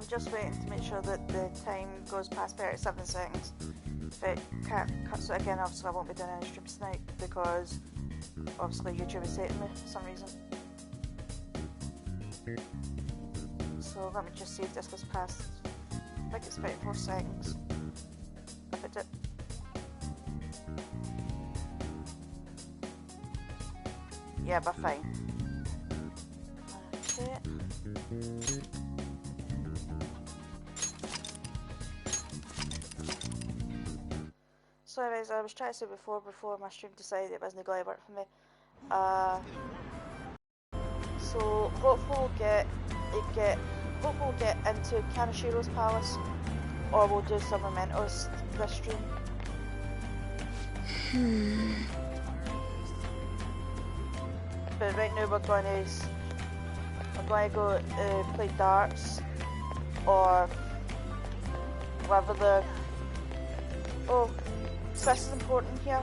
just waiting to make sure that the time goes past 37 seconds. If it can't cut, so again, obviously I won't be doing any streams tonight because obviously YouTube is hating me for some reason. So let me just see if this goes past. I think it's 34 seconds. If it did. Yeah, but fine. Okay. So anyways, I was trying to say before my stream decided it wasn't going to work for me. So hopefully we'll get into Kanashiro's palace, or we'll do some mementos this stream. But right now we're going to go play darts or whatever the. Oh, so this is important here.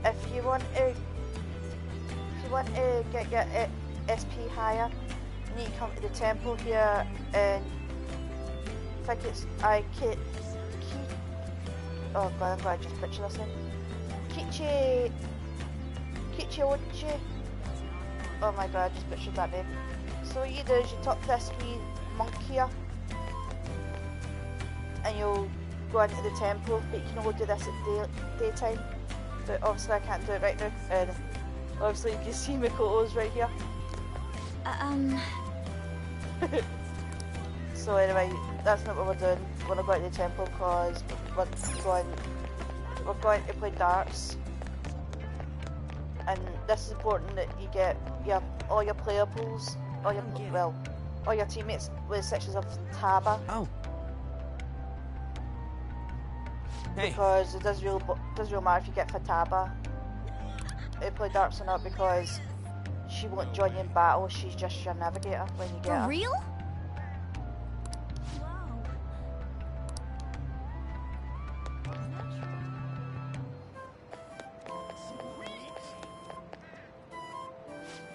If you want to get your SP higher, you need to come to the temple here, and I think it's oh god, I'm glad I just picture this name. Kichiochi. Oh my god, I just pictured that name. So what you do is you talk to this wee monk here, and you'll go into the temple, but you can only do this at daytime. But obviously I can't do it right now, and obviously you can see Mikoto's right here. So anyway, that's not what we're doing. We're not going to the temple because we're going to play darts. And this is important that you get all your player pools, all your teammates with sections of Taba. Oh. Hey. Because it does real matter if you get Fataba to play darts or not, because she won't join you in battle. She's just your navigator when you get her. For real?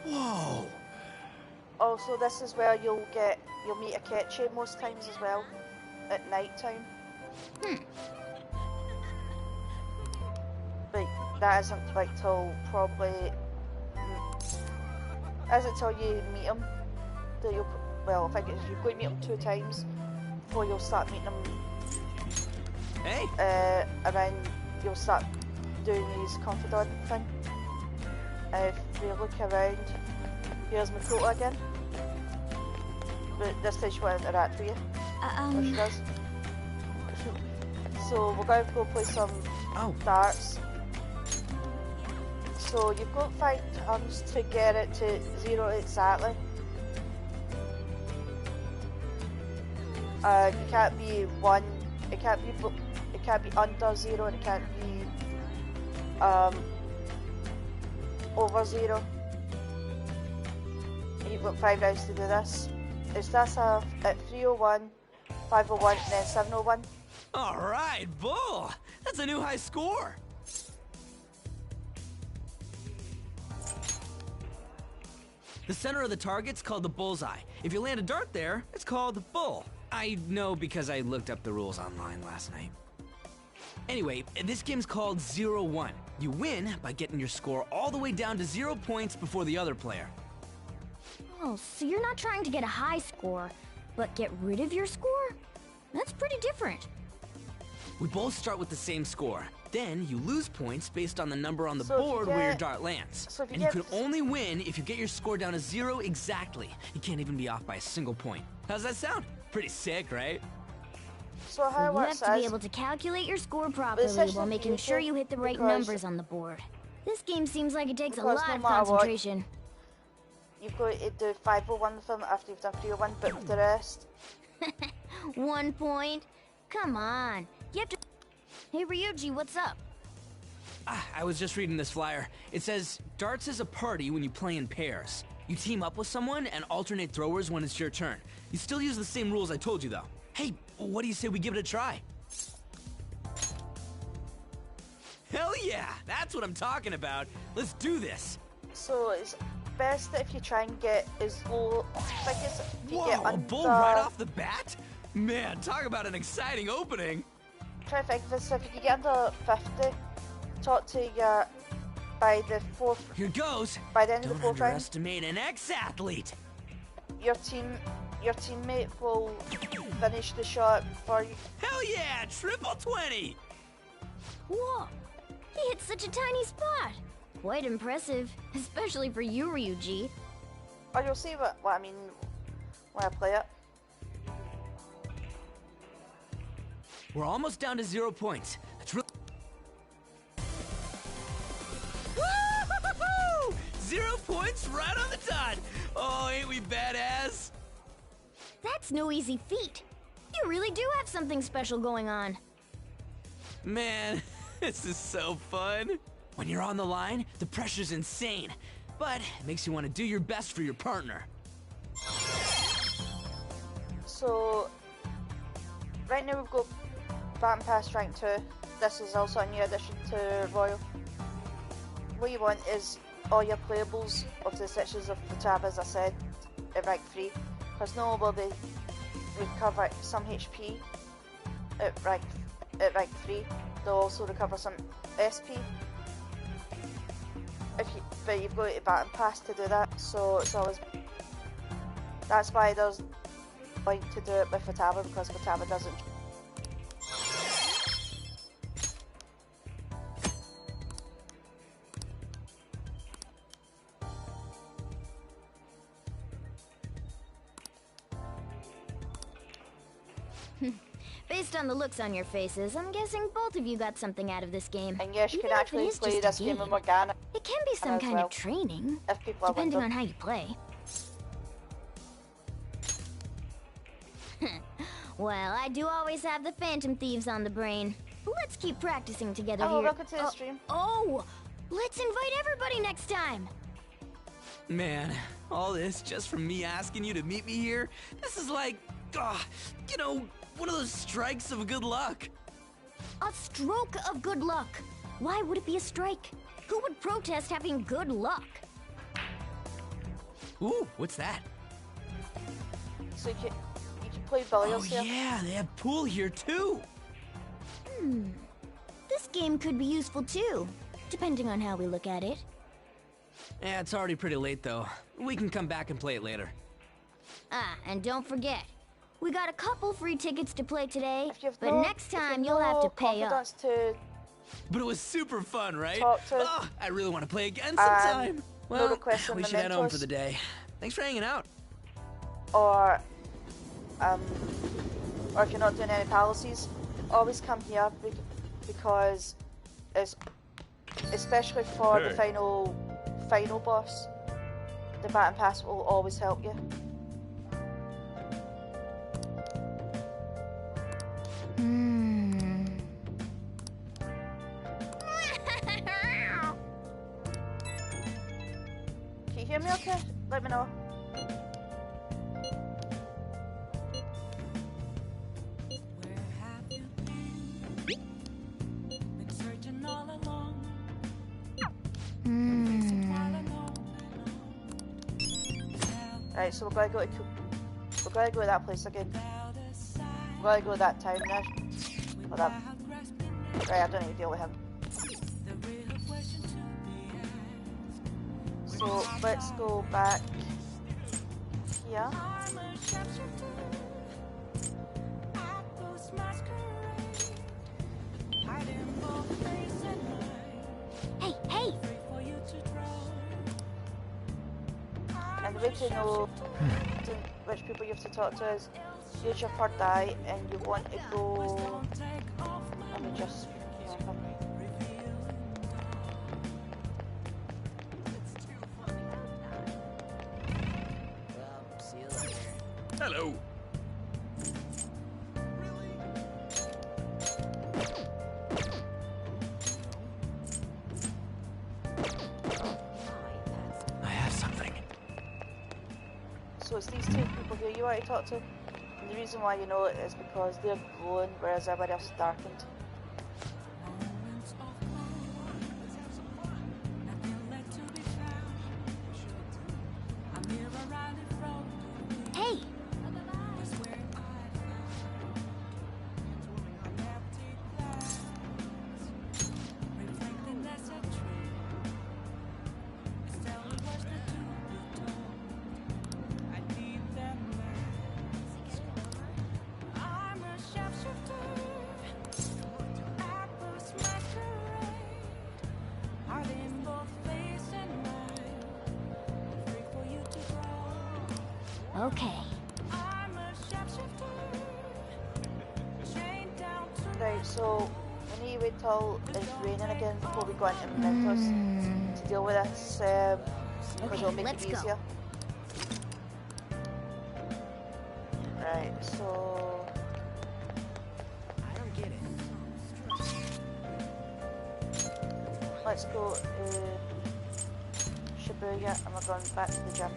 Whoa. Also, this is where you'll meet Akechi most times as well, at night time. But that isn't like till probably isn't till you meet him that you'll, well, I think it's, you're going to meet him 2 times before you'll start meeting him. Hey. And then you'll start doing his confidant thing. If we look around, here's Mikoto again. But this time she won't interact with you. Or she does. So we're going to go play some darts. So you've got 5 turns to get it to 0 exactly. It can't be 1. It can't be under 0, and it can't be over 0. You've got 5 rounds to do this. It starts off at 301, 501, and then 701. All right, bull. That's a new high score. The center of the target's called the bullseye. If you land a dart there, it's called bull. I know because I looked up the rules online last night. Anyway, this game's called 0-1. You win by getting your score all the way down to 0 points before the other player. Oh, so you're not trying to get a high score, but get rid of your score? That's pretty different. We both start with the same score. Then you lose points based on the number on the board where your dart lands. And you can only win if you get your score down to 0 exactly. You can't even be off by a single point. How's that sound? Pretty sick, right? So how it works you have to be able to calculate your score properly while making sure you hit the right numbers on the board. This game seems like it takes a lot of concentration. You've got to do 501 with them after you've done 301, but with the rest. 1 point? Come on. You have to... Hey Ryuji, what's up? I was just reading this flyer. It says, darts is a party when you play in pairs. You team up with someone and alternate throwers when it's your turn. You still use the same rules I told you though. Hey, what do you say we give it a try? Hell yeah! That's what I'm talking about. Let's do this. So it's best that if you try and get as low, I think it's if you Whoa, get a under... bull right off the bat? Man, talk about an exciting opening. Try to think of this, if you can get under 50, talk to your... By the fourth... Here goes. By the end of the Don't fourth round, underestimate an ex-athlete. your teammate will finish the shot for you. Hell yeah, triple 20. Whoa! He hit such a tiny spot. Quite impressive, especially for you, Ryuji. Or you'll see what I mean when I play it. We're almost down to 0 points. That's real. Woo-hoo-hoo-hoo! 0 points right on the dot. Oh, ain't we badass? That's no easy feat. You really do have something special going on. Man, this is so fun. When you're on the line, the pressure's insane, but it makes you want to do your best for your partner. So, right now we've got Baton Pass rank 2. This is also a new addition to Royal. What you want is all your playables of the sections of the tab, as I said, at rank 3. Because not only will they recover some HP at rank 3, they'll also recover some SP. But you've got to Baton Pass to do that, so it's always... That's why there's point to do it with Futaba, because Futaba doesn't. Based on the looks on your faces, I'm guessing both of you got something out of this game. And yes, you Even can if actually it is play just this a game with Morgana It can be some as kind well, of training, if people are depending on wondering. how you play. Well, I do always have the Phantom Thieves on the brain. Let's keep practicing together Oh, here. welcome to the stream. Oh, let's invite everybody next time. Man, all this just from me asking you to meet me here? This is like, you know, one of those strikes of good luck. A stroke of good luck. Why would it be a strike? Who would protest having good luck? Ooh, what's that? So you can play billiards Oh here. yeah, they have pool here too. This game could be useful too, depending on how we look at it. Yeah, it's already pretty late though. We can come back and play it later. Ah, and don't forget, we got a couple free tickets to play today, If you have but no- next if you time you'll have to pay up. confidence to But it was super fun, right? Talk to- Oh, I really want to play again sometime. no Well, requests on we the should head home mentors. for the day. Thanks for hanging out. or if you're not doing any palaces, always come here because it's especially for the final boss. The Baton Pass will always help you. Can you hear me okay? Let me know. Right, so we're gonna go to that place again. We're gonna go to that town now. Or that. Right, I don't need to deal with him. So let's go back here. Hey, hey! And the way to know which people you have to talk to is use your third eye, and you want to go. Let me just. See you later. Hello. I have something. So it's these two people here you want to talk to, and the reason why you know it is because they're glowing, whereas everybody else is darkened. Okay. Right, so we need to wait till it's raining again before we go into Mementos to deal with this, because it'll make it easier. Right, so... I don't get it. Let's go to Shibuya and we're going back to the gym.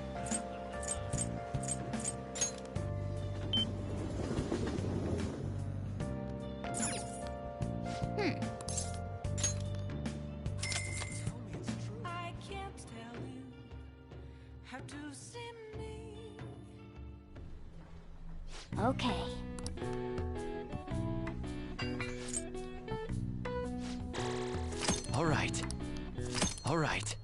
Okay. All right. All right.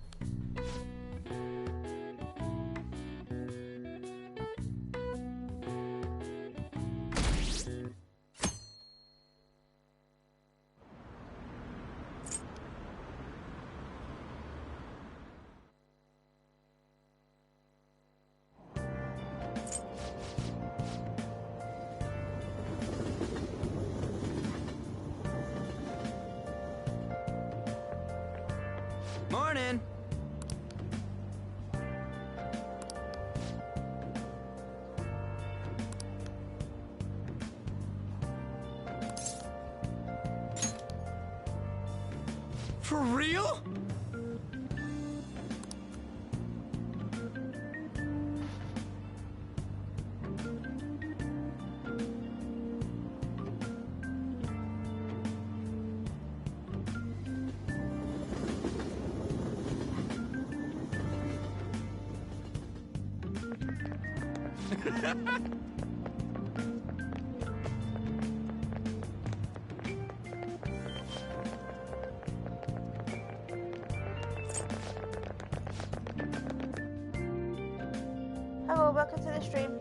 Morning. For real? Hello, welcome to the stream.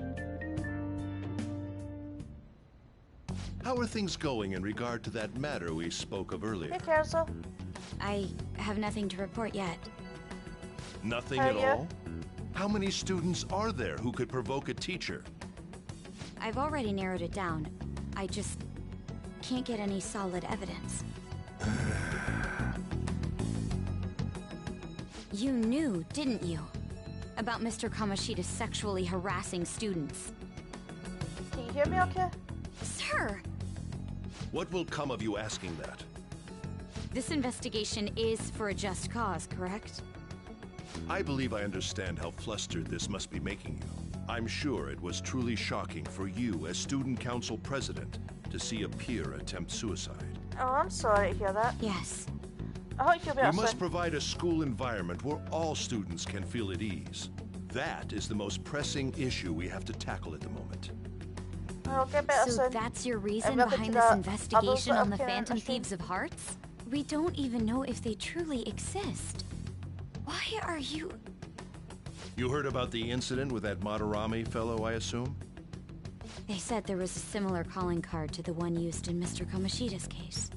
How are things going in regard to that matter we spoke of earlier? Hey, Kelso. I have nothing to report yet. Nothing How are at you? all? How many students are there who could provoke a teacher? I've already narrowed it down. I just can't get any solid evidence. You knew, didn't you? About Mr. Kamoshida's sexually harassing students. Can you hear me okay? Sir! What will come of you asking that? This investigation is for a just cause, correct? I believe I understand how flustered this must be making you. I'm sure it was truly shocking for you as student council president to see a peer attempt suicide. Oh, I'm sorry to hear that. Yes. I hope you'll be We better must soon. provide a school environment where all students can feel at ease. That is the most pressing issue we have to tackle at the moment. I'll get better So soon. that's your reason welcome behind to this the investigation others on the that have Phantom came in Thieves of Hearts? We don't even know if they truly exist. Why are you... You heard about the incident with that Madarame fellow, I assume? They said there was a similar calling card to the one used in Mr. Kamoshida's case.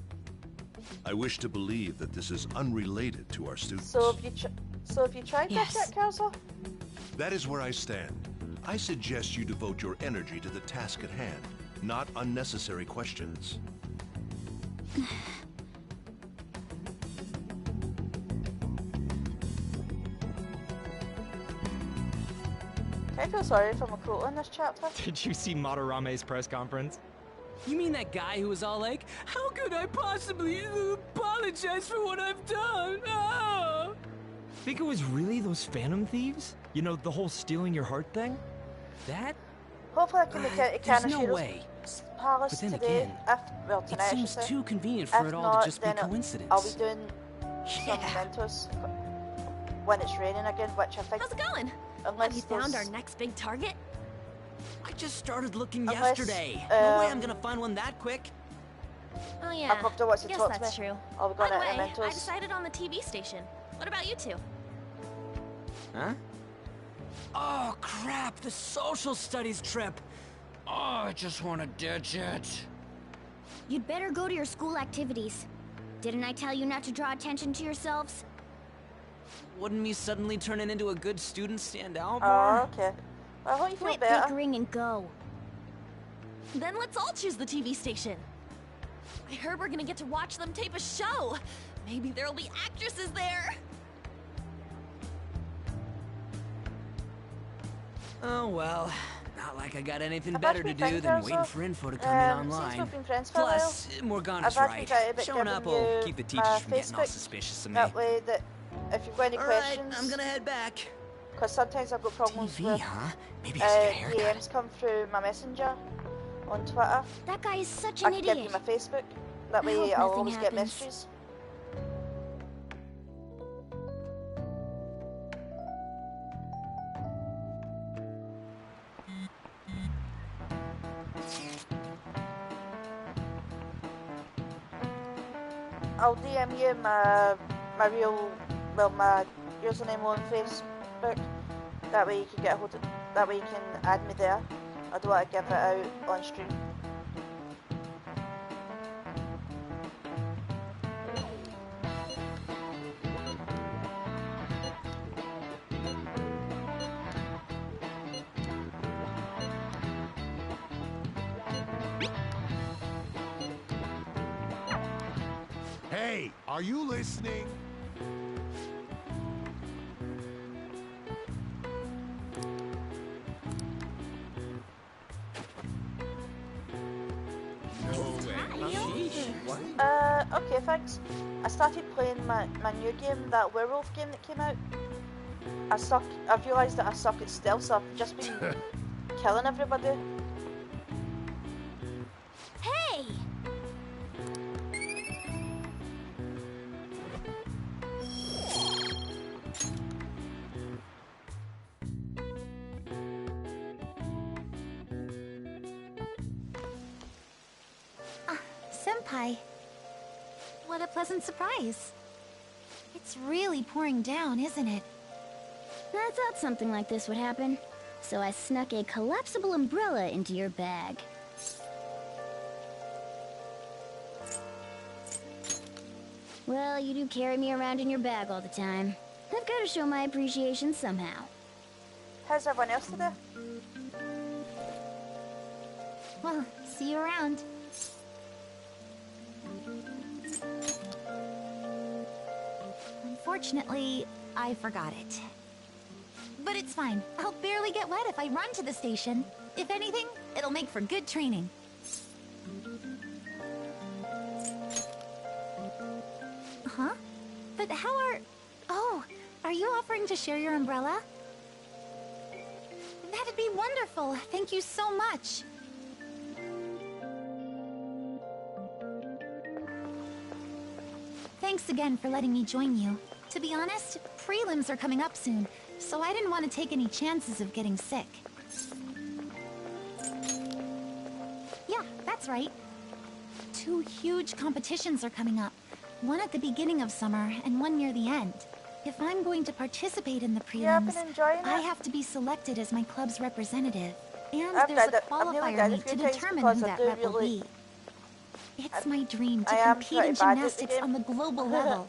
I wish to believe that this is unrelated to our students. So have you tried Yes. this yet, Kelso? That is where I stand. I suggest you devote your energy to the task at hand, not unnecessary questions. I feel sorry for Makoto in this chapter. Did you see Madarame's press conference? You mean that guy who was all like, how could I possibly apologize for what I've done? Oh! Think it was really those Phantom Thieves? You know, the whole stealing your heart thing? That? Hopefully I can make it to There's no Kanashiro's way. palace But then today. again, Well, tonight It I should seems say. too convenient for If it all not, to just be then coincidence. I'll be doing some Yeah. mementos when it's raining again, which I think How's it going? unless Have you found our there's- next big target? I just started looking Unless, yesterday. No way I'm um, gonna find one that quick. Oh I'll yeah. probably watch the Guess talk to that's me. true. I'll be By going the out way, mementos. I decided on the TV station. What about you two? Huh? Oh crap, the social studies trip. Oh, I just want to ditch it. You'd better go to your school activities. Didn't I tell you not to draw attention to yourselves? Wouldn't me suddenly turning into a good student stand out Oh, more? okay. I hope you feel Quit better. bickering and go. Then let's all choose the TV station. I heard we're gonna get to watch them tape a show. Maybe there'll be actresses there. Oh well, not like I got anything I've better actually to been do friends than also. waiting for info to come in Since online. we've been friends for a while, Plus, Morgana's I've actually right. tried a bit Showing up will giving keep the you teachers my from getting all Facebook. suspicious of me. That way that if you've got any Alright, questions, I'm gonna head back. because sometimes I've got problems TV, with huh? Maybe I should get a haircut. DMs come through my messenger on Twitter. That guy is such I an can give you idiot. my Facebook. That I way hope I'll nothing always get happens. messages. I'll DM you my my username on Facebook. That way you can get a hold of, that way you can add me there. I don't want to give it out on stream. Hey, are you listening? Okay, thanks. I started playing my new game, that werewolf game that came out. I've realised that I suck at stealth, so I've just been killing everybody. Hey! Senpai. What a pleasant surprise. It's really pouring down, isn't it? I thought something like this would happen. So I snuck a collapsible umbrella into your bag. Well, you do carry me around in your bag all the time. I've got to show my appreciation somehow. How's everyone else today? Well, see you around. Unfortunately, I forgot it. But it's fine. I'll barely get wet if I run to the station. If anything, it'll make for good training. Huh? But how are... Oh, are you offering to share your umbrella? That'd be wonderful. Thank you so much. Thanks again for letting me join you. To be honest, prelims are coming up soon, so I didn't want to take any chances of getting sick. Yeah, that's right. 2 huge competitions are coming up. One at the beginning of summer and one near the end. If I'm going to participate in the Yeah, I've prelims, been enjoying it. I have to be selected as my club's representative. And I've there's done a it. I've nearly qualifier done it a meet to few times determine because who I that do rep will really- be. It's my dream I to am compete in pretty bad at the gymnastics game. on the global level.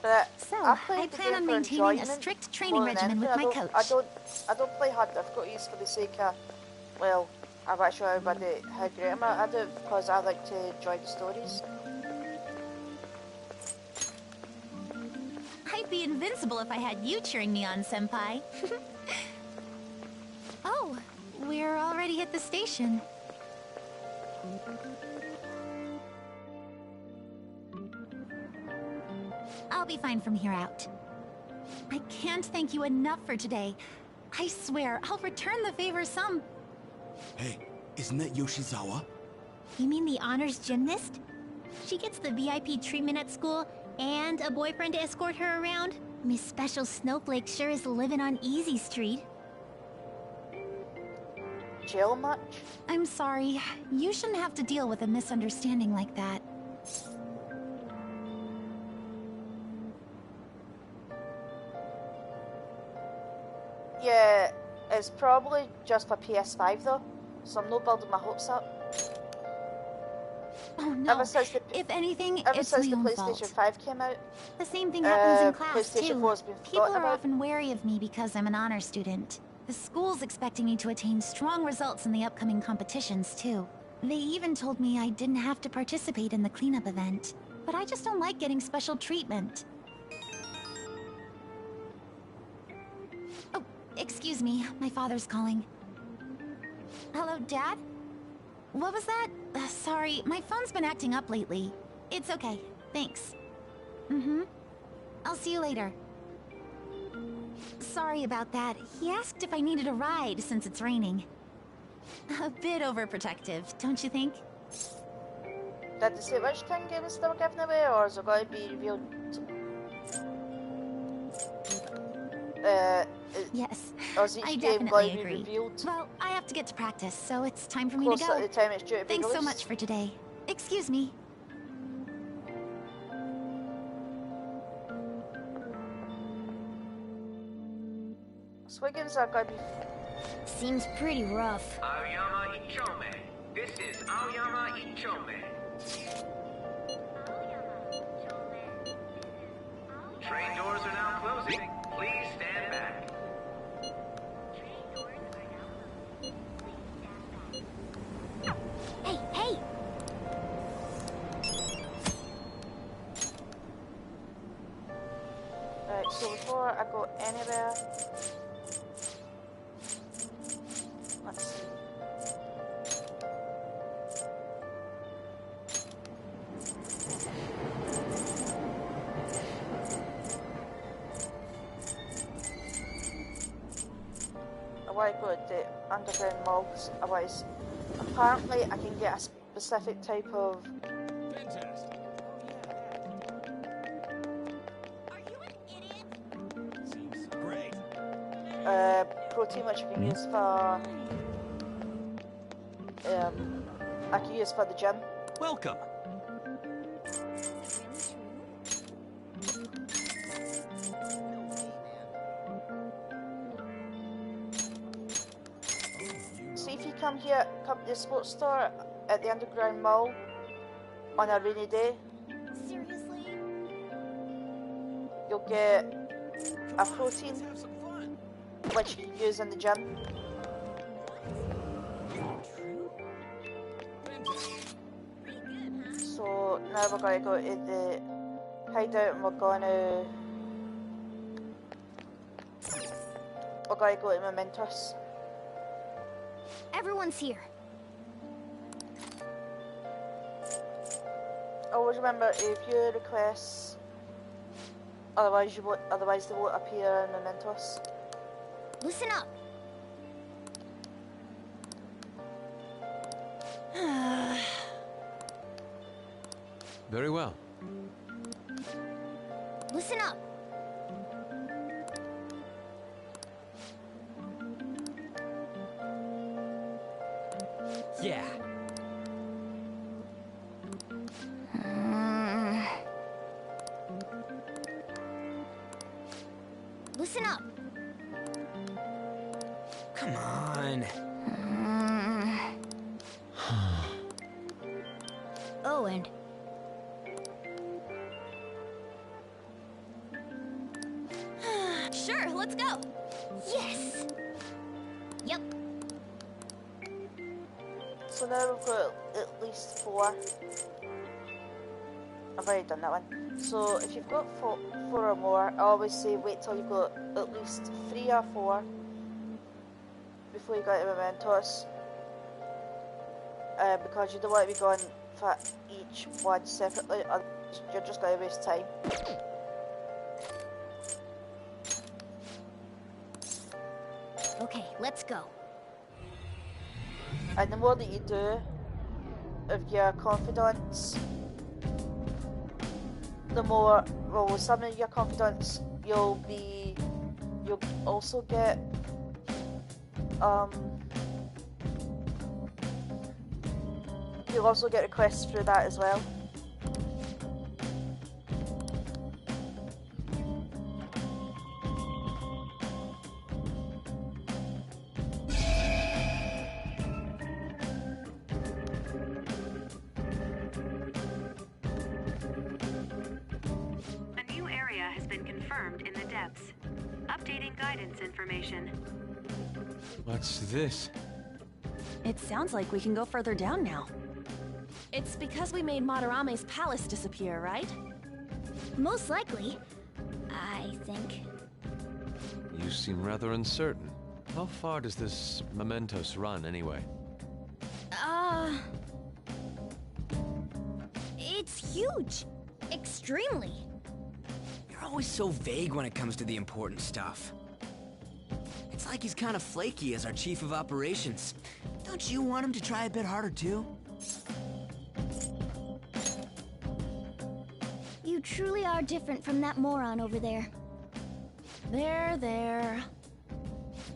But So, I play I the plan game on for maintaining a enjoyment strict training more than regimen with anything. my coach. I don't play hard difficulties for the sake of, well, I'm not sure everybody how great I'm at. I do it because I like to enjoy the stories. I'd be invincible if I had you cheering me on, Senpai. Oh, we're already at the station. I'll be fine from here out. I can't thank you enough for today. I swear, I'll return the favor some... Hey, isn't that Yoshizawa? You mean the honors gymnast? She gets the VIP treatment at school and a boyfriend to escort her around? Miss Special Snowflake sure is living on Easy Street. Jail much? I'm sorry. You shouldn't have to deal with a misunderstanding like that. Yeah, it's probably just for PS5 though, so I'm not building my hopes up. Oh no, Ever since the, if anything, ever it's since my the own PlayStation fault. 5 came out, The same thing happens in class, PlayStation too. 4's been People forgotten are about. often wary of me because I'm an honor student. The school's expecting me to attain strong results in the upcoming competitions, too. They even told me I didn't have to participate in the cleanup event. But I just don't like getting special treatment. Oh, excuse me. My father's calling. Hello, Dad? What was that? Sorry, my phone's been acting up lately. It's okay. Thanks. Mm-hmm. I'll see you later. Sorry about that. He asked if I needed a ride since it's raining. A bit overprotective, don't you think? Did they say which tin games they were giving away, or is it going to be revealed? Yes, Or is each I game definitely going to be agree. revealed Well, I have to get to practice, so it's time for me to close go. at the time it's due to be Thanks so released? much for today. Excuse me. So what games are going to be? Seems pretty rough. Aoyama Ichome. This is Aoyama Ichome. Train doors are now closing. Please stand back. Hey, hey! Right, so before I go anywhere, let's see. I want to go to the underground mall, 'cause otherwise, apparently I can get a specific type of Fantastic. Are you an idiot? Seems great. protein which I can use for I can use for the gym. Welcome. See if you come to the sports store at the underground mall on a rainy day, Seriously? you'll get a protein Let's have some fun. which you can use in the gym. So now we're going to go to the hideout and we're going to go to Mementos. Everyone's here. Always remember if you request, otherwise they won't appear in Mementos. Listen up. Very well. Listen up. Yeah. Listen up. Come on. Oh, and Sure, let's go. yes. Yep. So now we've got at least 4. I've already done that one. So if you've got 4 or more, I always say wait till you've got at least 3 or 4 before you go to Mementos. Because you don't want to be going for each one separately, otherwise you're just going to waste time. Okay, let's go. And the more that you do of your confidence, the more, well, with some of your confidence, you'll also get, you'll also get requests through that as well. A new area has been confirmed in the depths. Updating guidance information. What's this? It sounds like we can go further down now. It's because we made Madarame's palace disappear, right? Most likely. I think. You seem rather uncertain. How far does this mementos run, anyway? It's huge. Extremely. You're always so vague when it comes to the important stuff. It's like he's kind of flaky as our chief of operations. Don't you want him to try a bit harder, too? You truly are different from that moron over there. There.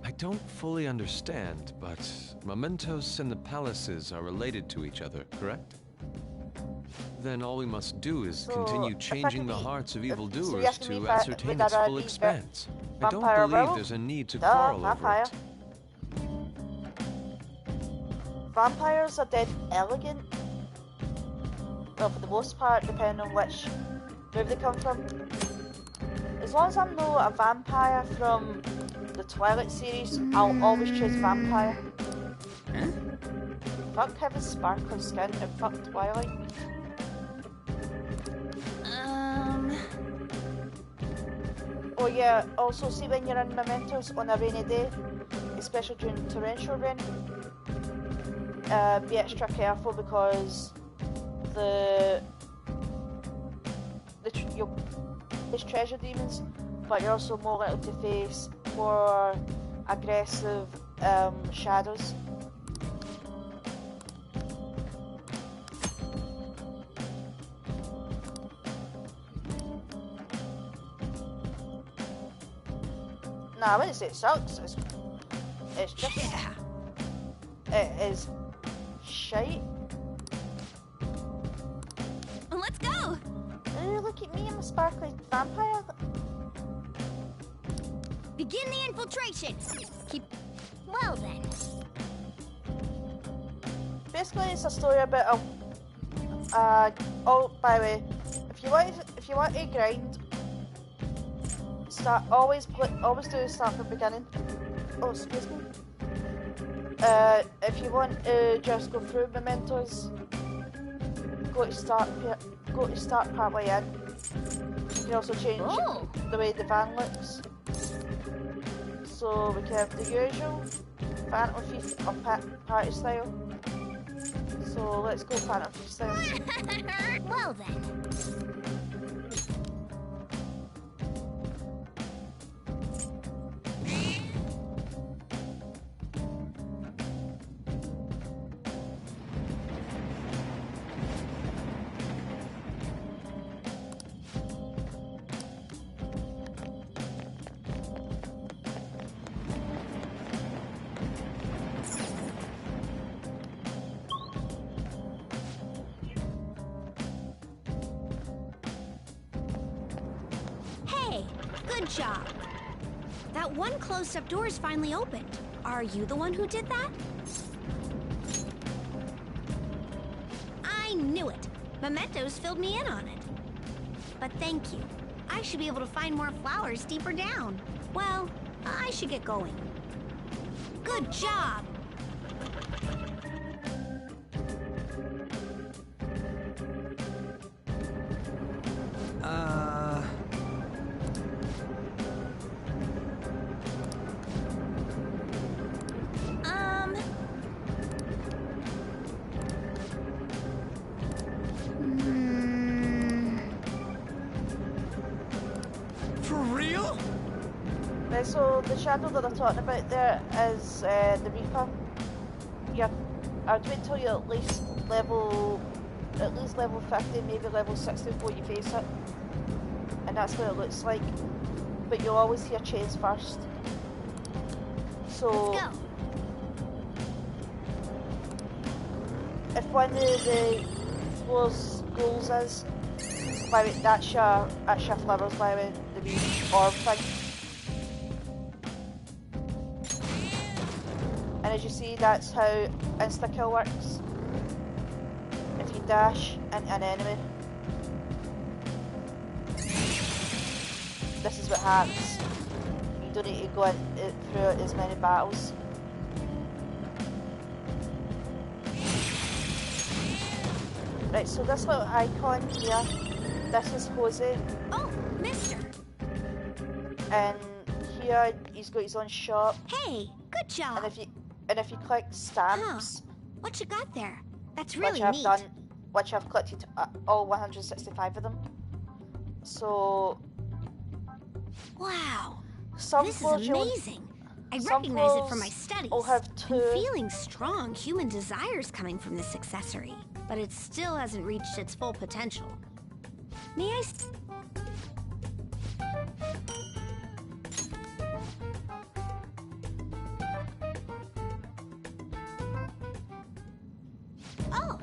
I don't fully understand, but mementos and the palaces are related to each other, correct? Then all we must do is continue changing the hearts of evildoers to ascertain its full expanse. I don't believe there's a need to quarrel over it. Vampires are dead elegant. Well, for the most part, depending on which movie they come from. As long as I'm not a vampire from the Twilight series, I'll always choose vampire. Fuck having sparkly skin and fuck Twilight. Oh yeah, also see when you're in mementos on a rainy day, especially during torrential rain, be extra careful because there's treasure demons, but you're also more likely to face more aggressive shadows. Nah, I wouldn't say it sucks. It's just it is shite. Let's go. Ooh, look at me! I'm a sparkly vampire. Begin the infiltration. Well then. Basically, it's a story about oh, by the way, if you want to grind, always do start from the beginning. Oh, excuse me. If you want to just go through mementos, go to start partway in. You can also change the way the van looks. So we can have the usual Phantom Thief or party style. So let's go Phantom Thief style. Well then. Good job. That one closed-up door is finally opened. Are you the one who did that? I knew it. Mementos filled me in on it. But thank you. I should be able to find more flowers deeper down. Well, I should get going. Good job! So the shadow that I'm talking about there is the Reaper. I'd wait till you're at least level 50, maybe level 60 before you face it, and that's what it looks like. But you'll always hear chains first. So let's go. If one of the floor's goals is, by the way, that's your flowers, by the way, the wee orb thing. And as you see, that's how insta-kill works. If you dash into an enemy, this is what happens. You don't need to go through as many battles. Right, so this little icon here, this is Jose. Oh, mister. And here he's got his own shop. Hey, good job. And if you click stamps, what you got there? That's really neat. Which I've collected all 165 of them. So wow, some this is floors amazing. I recognize it from my studies. I'll have two. I'm feeling strong human desires coming from this accessory, but it still hasn't reached its full potential. May I? Oh.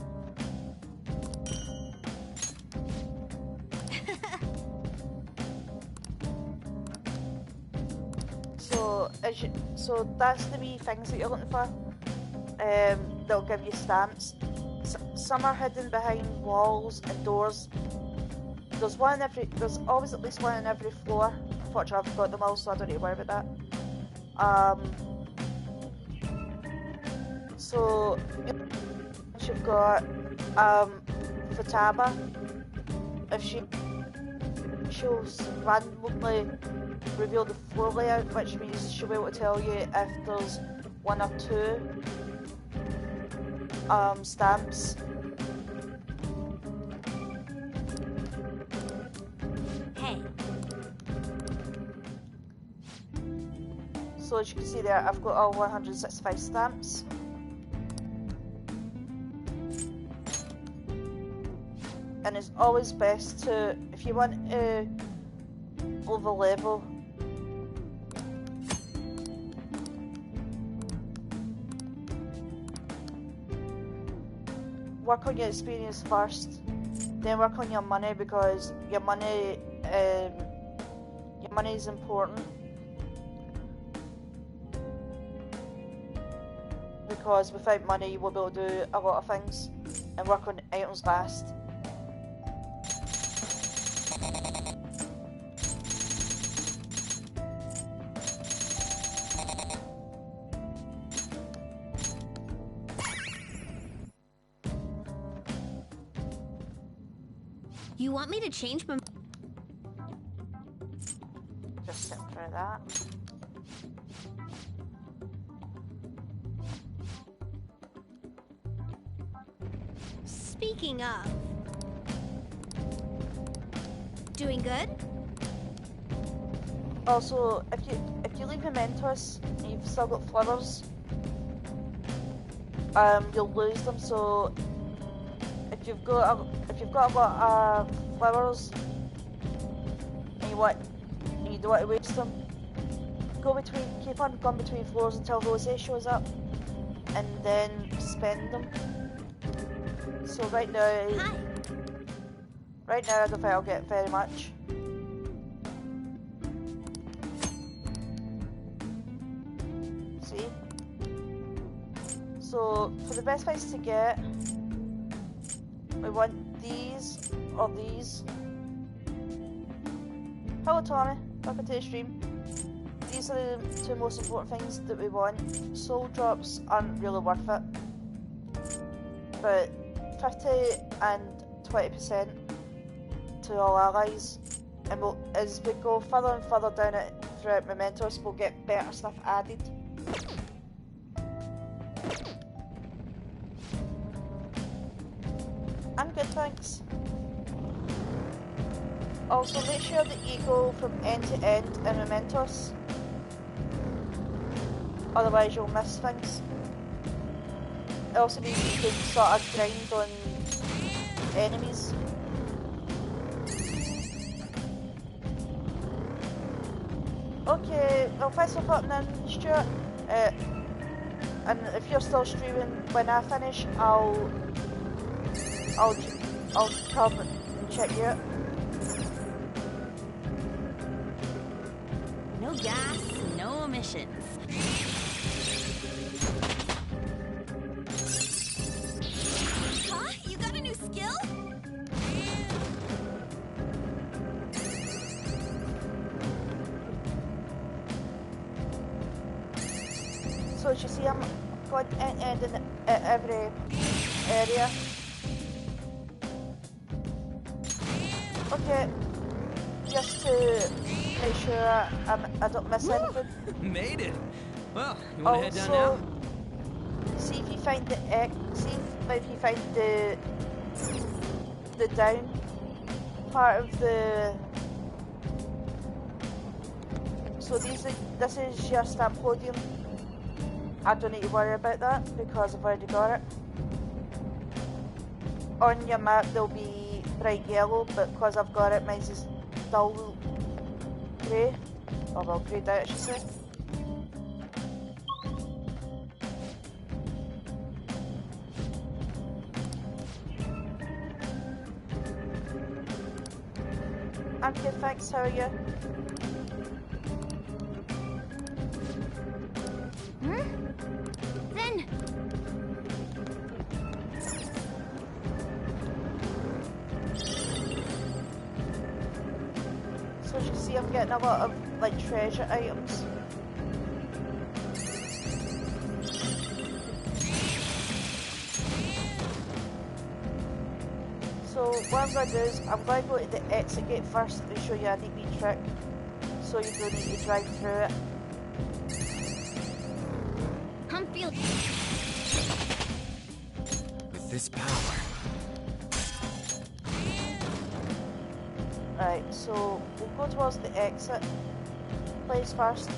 So that's the wee things that you're looking for. That'll give you stamps. Some are hidden behind walls and doors. There's always at least one in every floor. Unfortunately, I've got them all, so I don't need to worry about that. So you've got Futaba. If she'll randomly reveal the floor layout, which means she'll be able to tell you if there's one or two stamps. Hey. So as you can see there, I've got all 165 stamps. And it's always best to, if you want to over level, work on your experience first, then work on your money, because your money is important. Because without money you won't be able to do a lot of things, and work on items last. You want me to change my... Just sit through that. Speaking of... Doing good? Also, if you leave mementos and you've still got flowers, you'll lose them. So if you've got a lot of flowers and you don't want to waste them, keep on going between floors until Jose shows up, and then spend them. So right now I don't think I'll get very much. See? So for the best things to get, we want these or these. Hello Tommy, welcome to the stream. These are the two most important things that we want. Soul drops aren't really worth it, but 50 and 20% to all allies, and as we go further and further down it throughout mementos, we'll get better stuff added. I'm good, thanks. Also, make sure that you go from end to end in mementos, otherwise you'll miss things. It also means you can sort of grind on enemies. Okay, well thanks for putting in, Stuart. And if you're still streaming when I finish, I'll come and check you out. No gas, no emissions. Huh? You got a new skill? So as you see, I'm going in every area. it just to make sure I don't miss anything. Made it. Well, you want to head down now? See if you find the see if you find the down part of the. So this is your stamp podium. I don't need to worry about that because I've already got it. On your map there'll be bright yellow, but because I've got it, mine is dull grey. Or well, greyed out I should say. I'm good, thanks, how are you? Then... So as you can see, I'm getting a lot of, like, treasure items. So what I'm going to do is, I'm going to go to the exit gate first and show you a neat wee trick. So you don't need to drive through it. I'm feeling... With this power. Right, so we'll go towards the exit place first.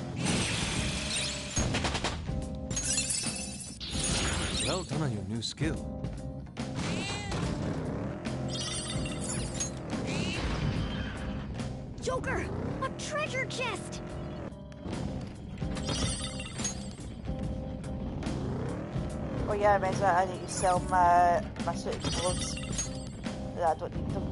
Well done on your new skill. Joker! A treasure chest! Oh yeah, I meant that I need to sell my suit of clothes. I don't need them.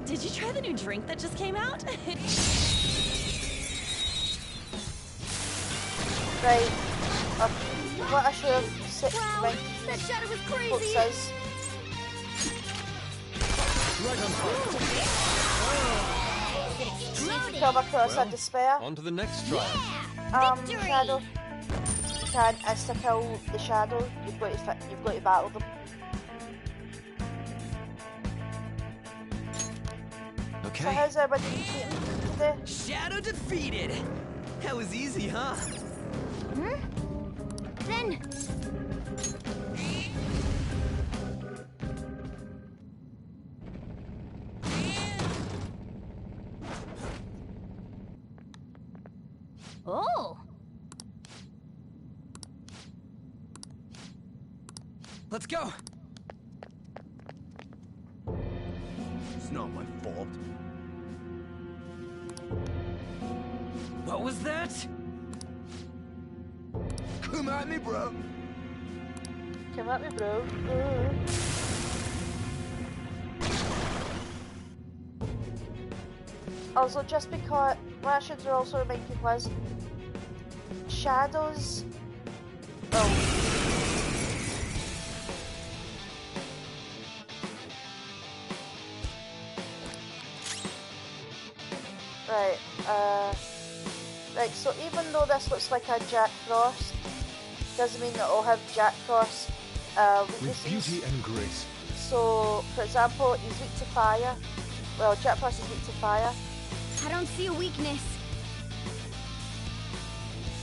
Did you try the new drink that just came out? Right. What I should have said. Wow, that shadow was crazy! What says. Come across a despair. On to the next trial. Victory! Shadow. You can't insta-kill the shadow. You've got to battle them. Okay. So how's everybody keeping today? Shadow defeated. That was easy, huh? Then... Oh! Let's go. It's not my fault. What was that? Come at me, bro. Come at me, bro. Also, just because what I should also remind people is shadows. Oh. Right. Right. So even though this looks like a Jack Frost, doesn't mean that it'll have Jack Frost weaknesses. With beauty and grace. So, for example, he's weak to fire. Well, Jack Frost is weak to fire. I don't see a weakness.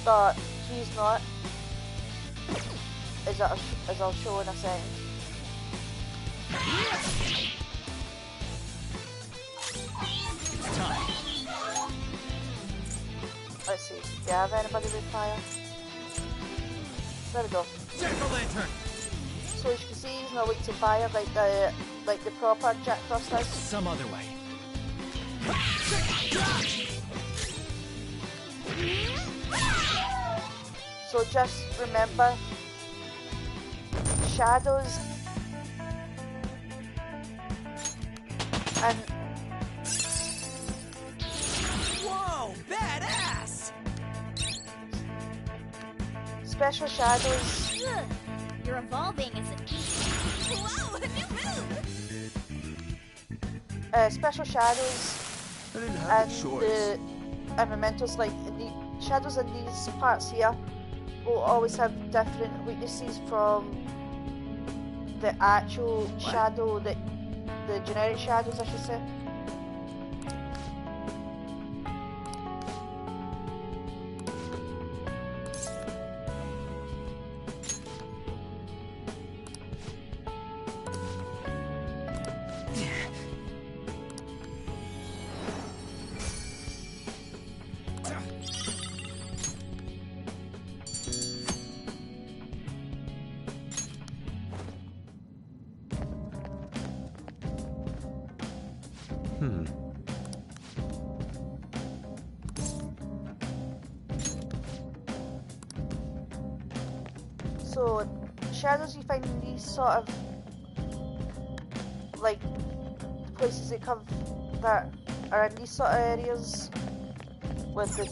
But he's not. As I'll show in a second. It's time. Let's see. Do you have anybody with fire? There we go. Jack-o'-lantern. So as you can see, he's not weak to fire like the proper Jack Frost is. Some other way. So just remember, shadows and Whoa, badass! special shadows. Ugh, you're evolving as a Whoa, a new move! Special shadows I didn't have and a choice. and Mementos, like the shadows in these parts here, will always have different weaknesses from the actual shadow, the generic shadows, I should say. So, shadows you find in these sort of, like, places that are in these sort of areas with the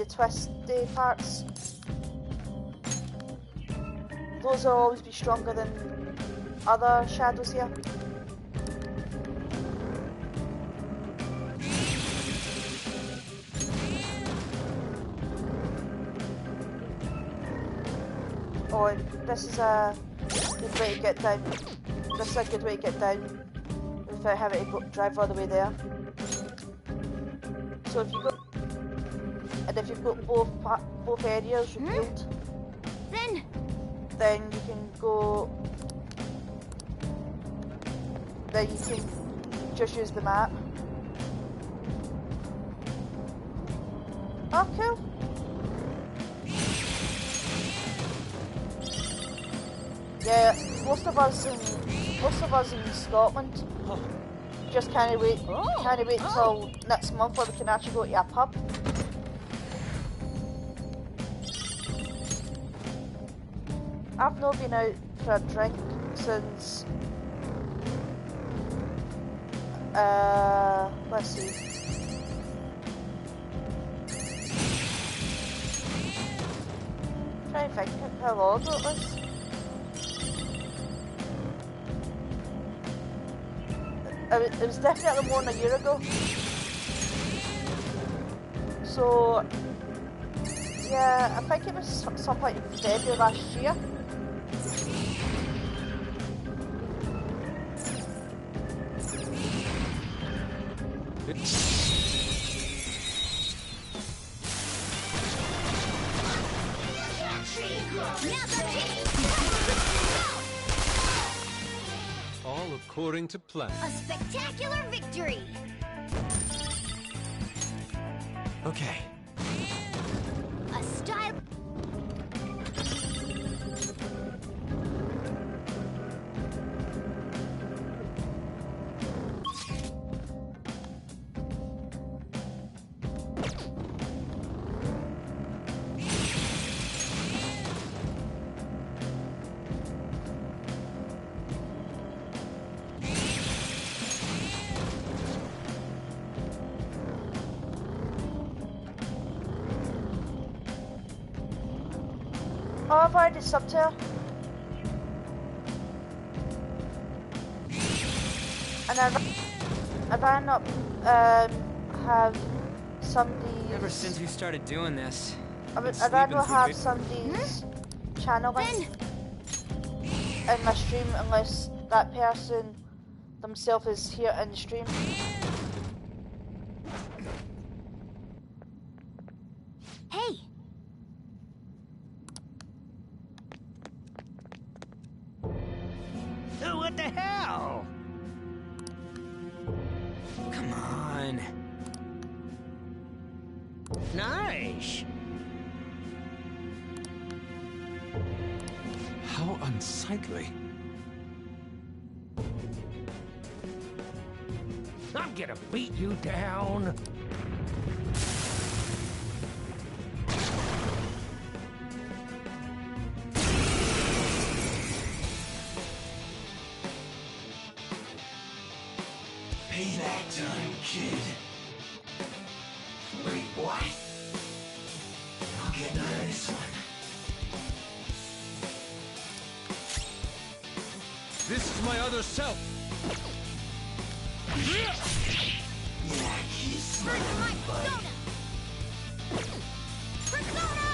twisty parts. Those will always be stronger than other shadows here. Oh, and this is a good way to get down. This is a good way to get down without having to drive all the way there. So if you go, and if you've got both areas revealed, then you can go. Then you can just use the map. Oh, cool. Yeah, most of us in Scotland just can't wait till next month where we can actually go to a pub. I've not been out for a drink since let's see. Trying to think how long ago it was. It was definitely more than a year ago. So, yeah, I think it was some point in February last year. All according to plan. A spectacular victory! Okay. A style... Oh, I've already subbed her. And I ran up, have somebody's... Ever since we started doing this, I rather have somebody's channel link in my stream unless that person themselves is here in the stream. Hey! Oh, what the hell? Come on. Nice. How unsightly. I'm gonna beat you down. Payback time, kid. Wait, what? I'll get none of this one. This is my other self. Yeah, kid. Return to my persona! Persona!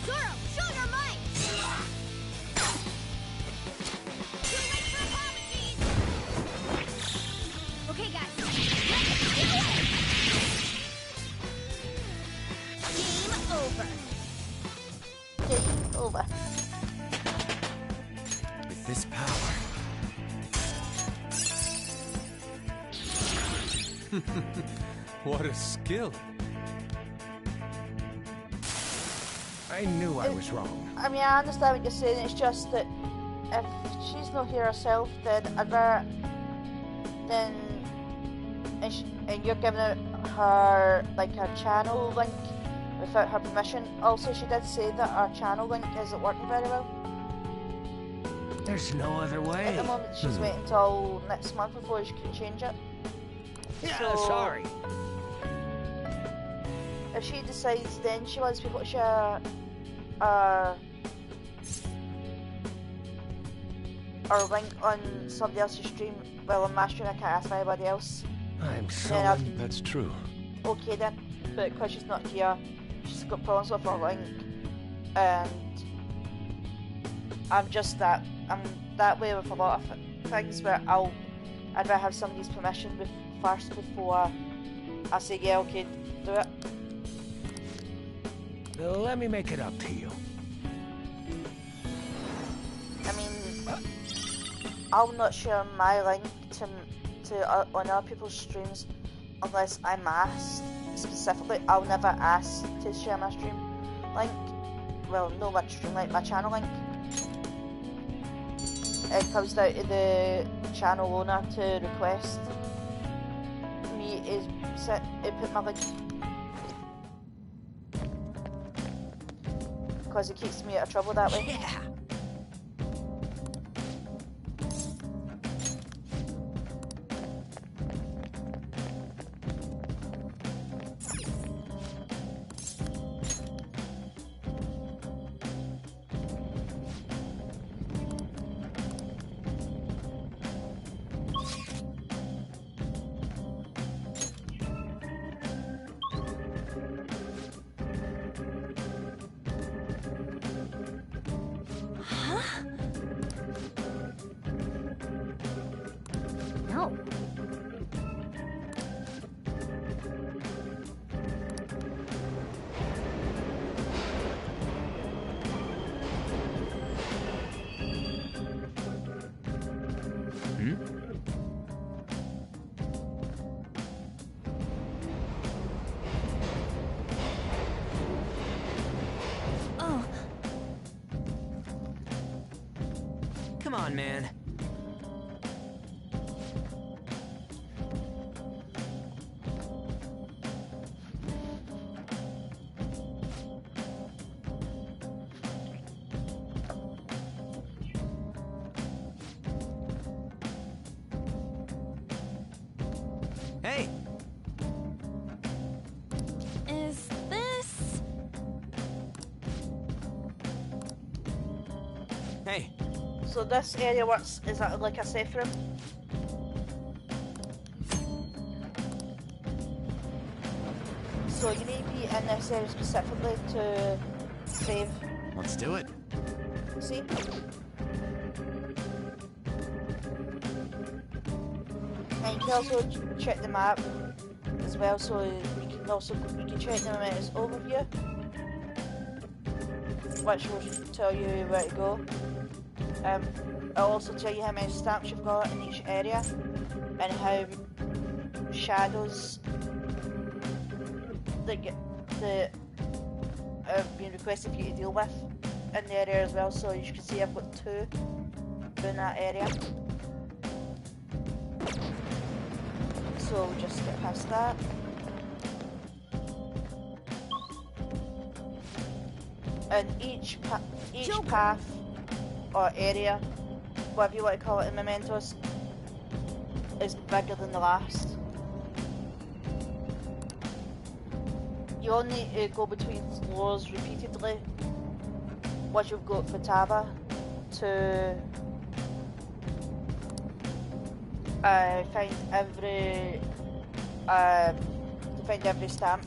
Zoro, show your might! Too late for apologies! Okay, guys, let's do it! Game over. Game over. With this power... What a skill. I knew I was wrong. I mean, I understand what you're saying, it's just that if she's not here herself, then I'd rather... Then... And you're giving her, like, her channel link without her permission. Also, she did say that our channel link isn't working very well. There's no other way. At the moment, she's waiting until next month before she can change it. Yeah, So, sorry. If she decides, then she wants people to share our link on somebody else's stream. Well, on my stream, I can't ask for anybody else. I'm so... That's true. Okay then, but because she's not here, she's got problems with her link, and I'm that way with a lot of things where I'd rather have somebody's permission first before I say yeah, okay, do it. Let me make it up to you. I mean, I'll not share my link on other people's streams unless I'm asked specifically. I'll never ask to share my stream link. Well, no, my stream link, my channel link. It comes down to the channel owner to request me to put my link, because it keeps me out of trouble that way. Yeah. No. Oh. Come on, man. Hey! Is this... Hey! So this area works, is that like a safe room? So you need to be in this area specifically to save. Let's do it. See? And you can also check the map as well, so you can check the momentous overview, which will tell you where to go. It'll also tell you how many stamps you've got in each area and how shadows that have been requested for you to deal with in the area as well. So you can see I've got 2 in that area. So we'll just get past that. And each path or area, whatever you want to call it in Mementos, is bigger than the last. You only need to go between floors repeatedly once you've got Futaba to find every stamp.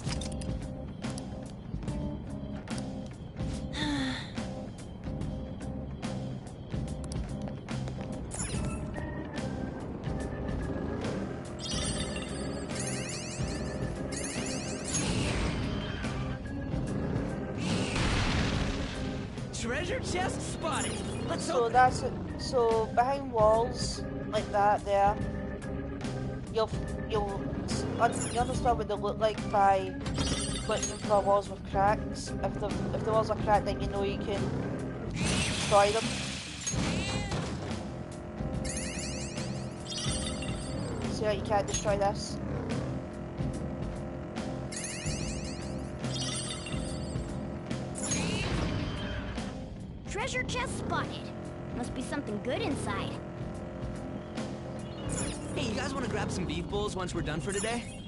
Treasure chest spotted. Let's So open that's it. So behind walls like that, there, you'll understand what they look like by looking for walls with cracks. If the walls are cracked, then you know you can destroy them. See how you can't destroy this. Treasure chest spotted. Must be something good inside. Hey, you guys want to grab some beef bowls once we're done for today?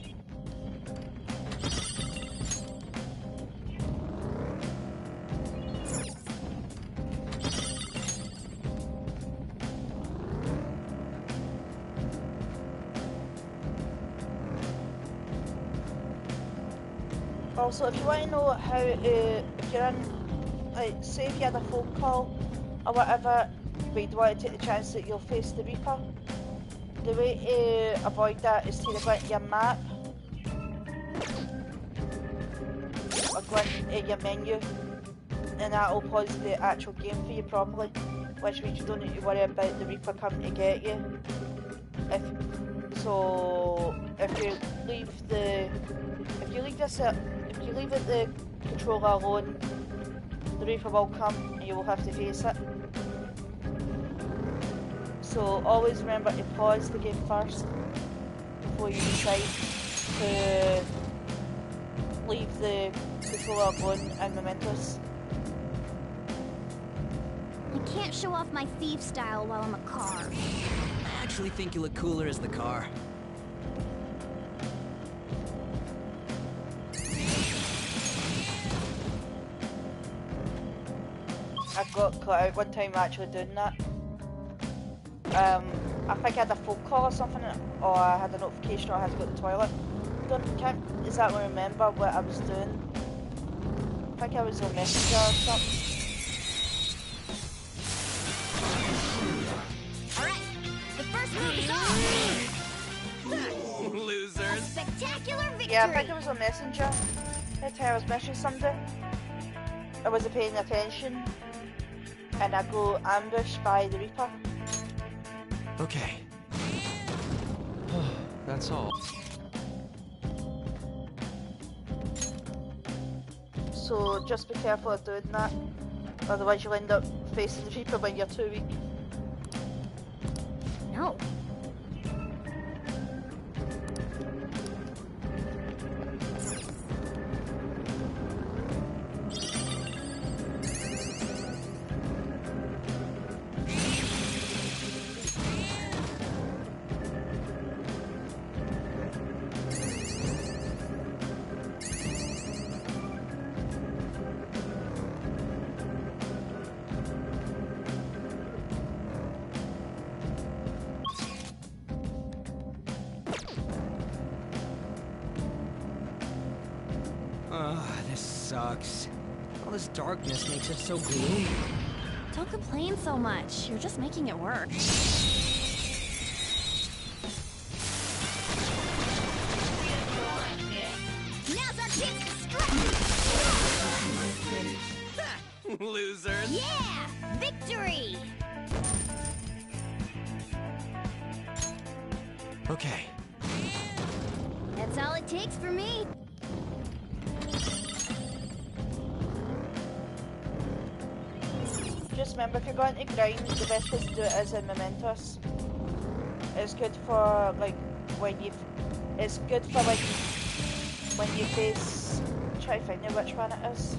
Also, if you want to know how to, if you're in, like, say if you had a phone call or whatever, but you don't want to take the chance that you'll face the Reaper, the way to avoid that is to go into your map, or go into your menu, and that'll pause the actual game for you properly, which means you don't need to worry about the Reaper coming to get you. If you leave the controller alone, the Reaper will come and you will have to face it. So always remember to pause the game first before you decide to leave the controller alone and Mementos. I can't show off my thief style while I'm a car. I actually think you look cooler as the car. I got caught out one time actually doing that. I think I had a phone call or something, or I had a notification, or I had to go to the toilet. Can't exactly remember what I was doing. I think I was a messenger or something. Alright, the first move is on! Losers! A spectacular victory! Yeah, I think it was a messenger. That time I was messaging somebody. I wasn't paying attention, and I go ambushed by the Reaper. Okay. That's all. So just be careful of doing that, otherwise you'll end up facing the Reaper when you're too weak. No. This sucks. All this darkness makes it so gloomy. Don't complain so much. You're just making it work. Now's our chance to strike! Losers! Yeah! Victory! Okay. That's all it takes for me. Just remember, if you're going to grind, the best place to do it is in Mementos. It's good for like when you face. Try to find out which one it is.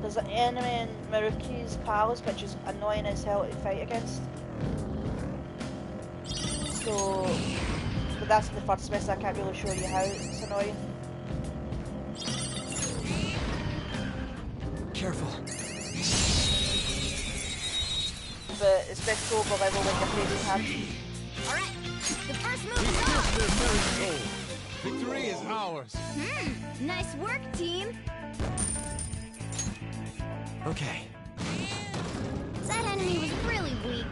There's an enemy in Maruki's Palace which is annoying as hell to fight against. So, but that's the first best. I can't really show you how it's annoying. Careful. but it's best to go level with the trading hand. Alright, the first move is off! Victory is ours. Nice work, team! Okay. That enemy was really weak.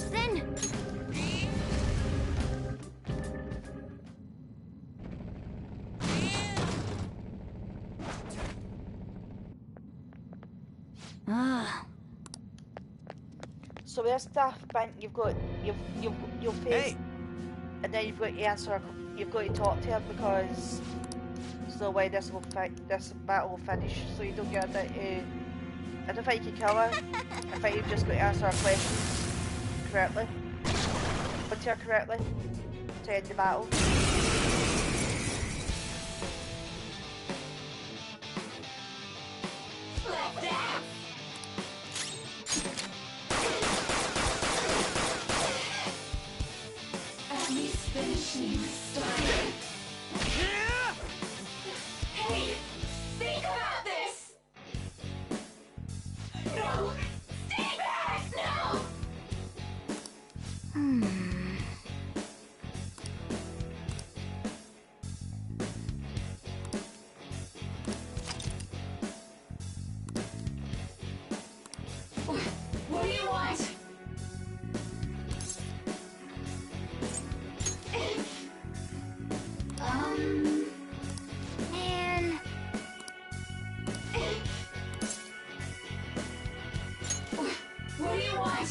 Then... So with a staff bank, you've face, and then you've got to answer. You've got to talk to her because there's no way this battle will finish. So you don't get that. I don't think you can kill her. I think you've just got to answer her questions correctly, put her correctly to end the battle. Finishing started. Hey, think about this. No, stay back. No. What do you want? Man... What do you want?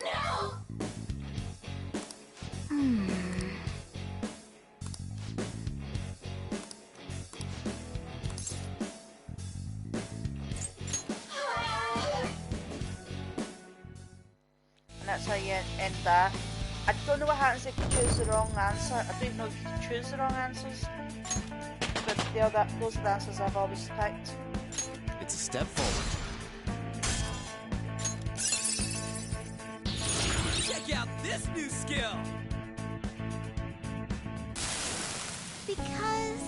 No! And that's how you end that. I don't know what happens if you choose the wrong answer. I don't know if you can choose the wrong answers. But those are the answers I've always picked. It's a step forward. Check out this new skill! Because...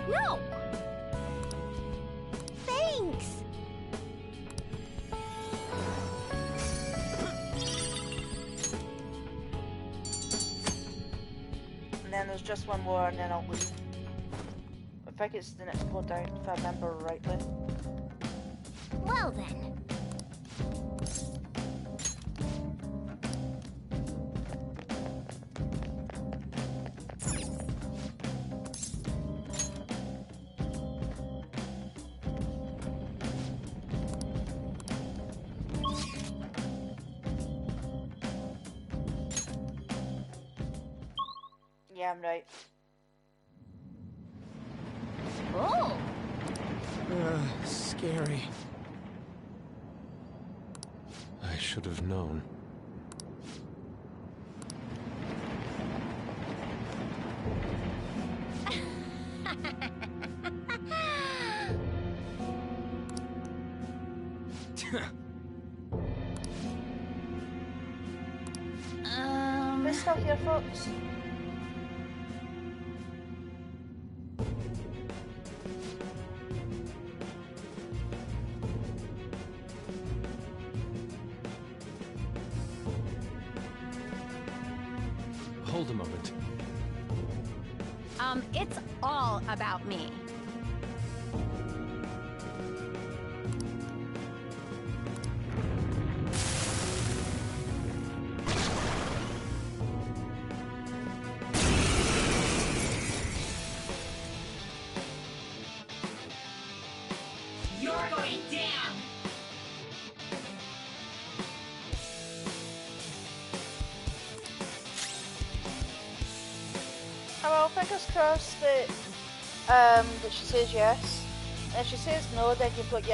No! Thanks! And then there's just one more and then I'll leave. I think it's the next floor down, if I remember rightly. Well then. Yeah, I'm right. Oh! Scary. I should have known. We're still here, folks. Hold a moment. It's all about me. You're going down. Oh well, fingers crossed that she says yes. If she says no, then you've got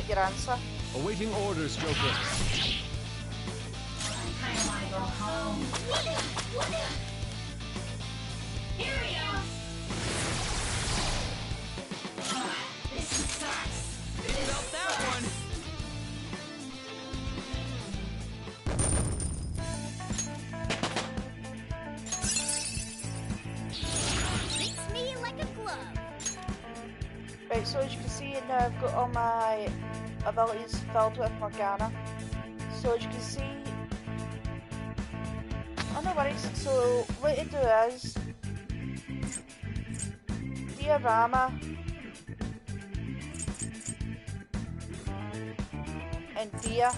your answer. Awaiting orders, Joker. I want to go home. Here we go. This sucks. Felt that one. Fits me like a glove. Right, so as you can see now I've got all my abilities filled with Morgana. So as you can see, oh no worries, so what you do is Diorama and Dia.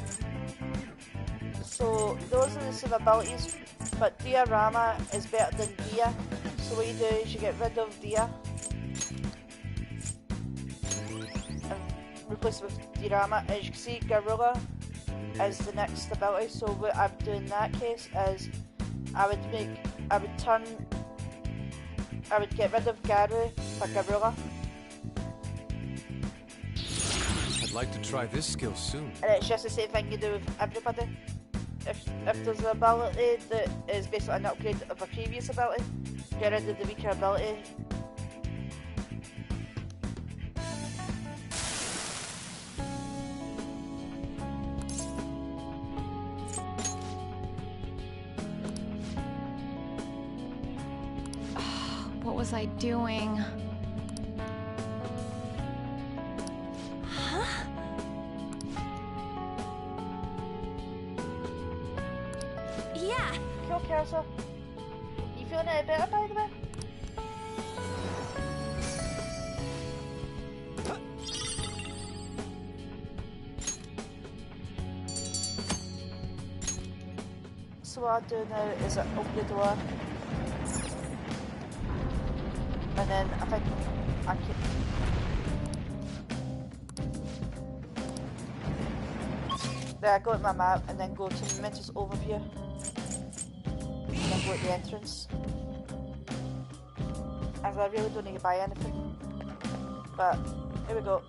So those are the same abilities, but Diorama is better than Dia. So what you do is you get rid of Dia replace it with Diorama. As you can see, Garula is the next ability, so what I would do in that case is I would get rid of Garu for Garula. I'd like to try this skill soon. And it's just the same thing you do with everybody. If there's an ability that is basically an upgrade of a previous ability, get rid of the weaker ability. What was I doing? Huh? Yeah. Cool, Kelso. You feeling any better, by the way? So what I do now is I open the door, and then I think I can. Then I go to my map and then go to Memento's overview, and then go to the entrance. As I really don't need to buy anything, but here we go.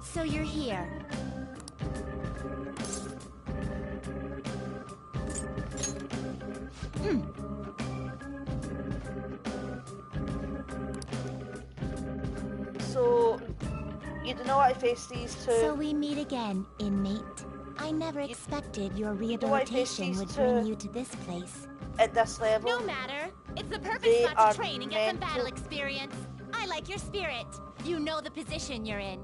So you're here. So you don't know what I face these two. So we meet again, inmate. I never expected your rehabilitation would bring you to this place. At this level. No matter. It's the perfect They spot to are train and get some meant battle to- experience. I like your spirit. You know the position you're in.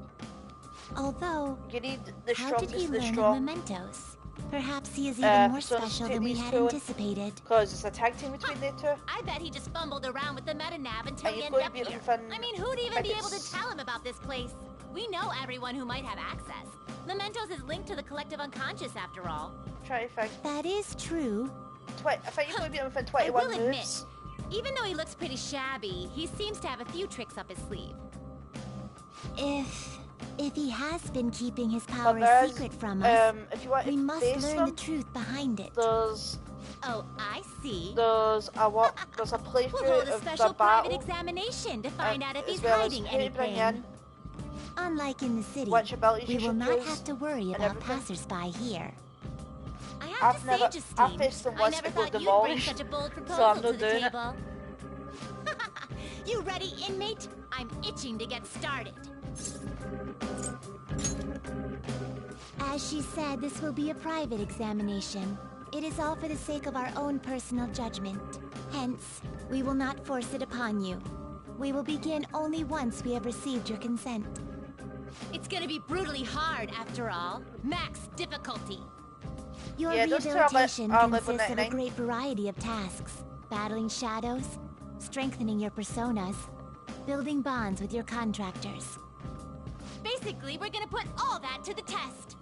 Although, you need the how did he strongest, the learn of strong. mementos? Perhaps he is even more so special take than we these had two. anticipated. Because it's a tag team between the two. I bet he just fumbled around with the meta-nav until And he you're ended going up to be here. fun I mean, who'd even be able to tickets. tell him about this place? We know everyone who might have access. Mementos is linked to the collective unconscious, after all. Try to think. That is true. I think you're going to be within I 21 will admit, moves. even though he looks pretty shabby, he seems to have a few tricks up his sleeve. If he has been keeping his But power there's, secret from us, if you want we to must face learn them, the truth behind it. There's Oh, I see. there's a We'll playthrough hold a of special the private battle. examination to find out if as he's well as hiding who to bring anything. in, Unlike in the city, which abilities we you will should not use, have to worry and about everything. passersby here. I have to say, Justine, faced them I once never and got thought you'd bring demolished, such a bold so I'm proposal not to the doing it. table. You ready, inmate? I'm itching to get started. As she said, this will be a private examination. It is all for the sake of our own personal judgment. Hence, we will not force it upon you. We will begin only once we have received your consent. It's gonna be brutally hard, after all. Max difficulty. Your Yeah, those two rehabilitation are level consists of a 99. great variety of tasks. Battling shadows, strengthening your personas, building bonds with your contractors. Basically, we're gonna put all that to the test.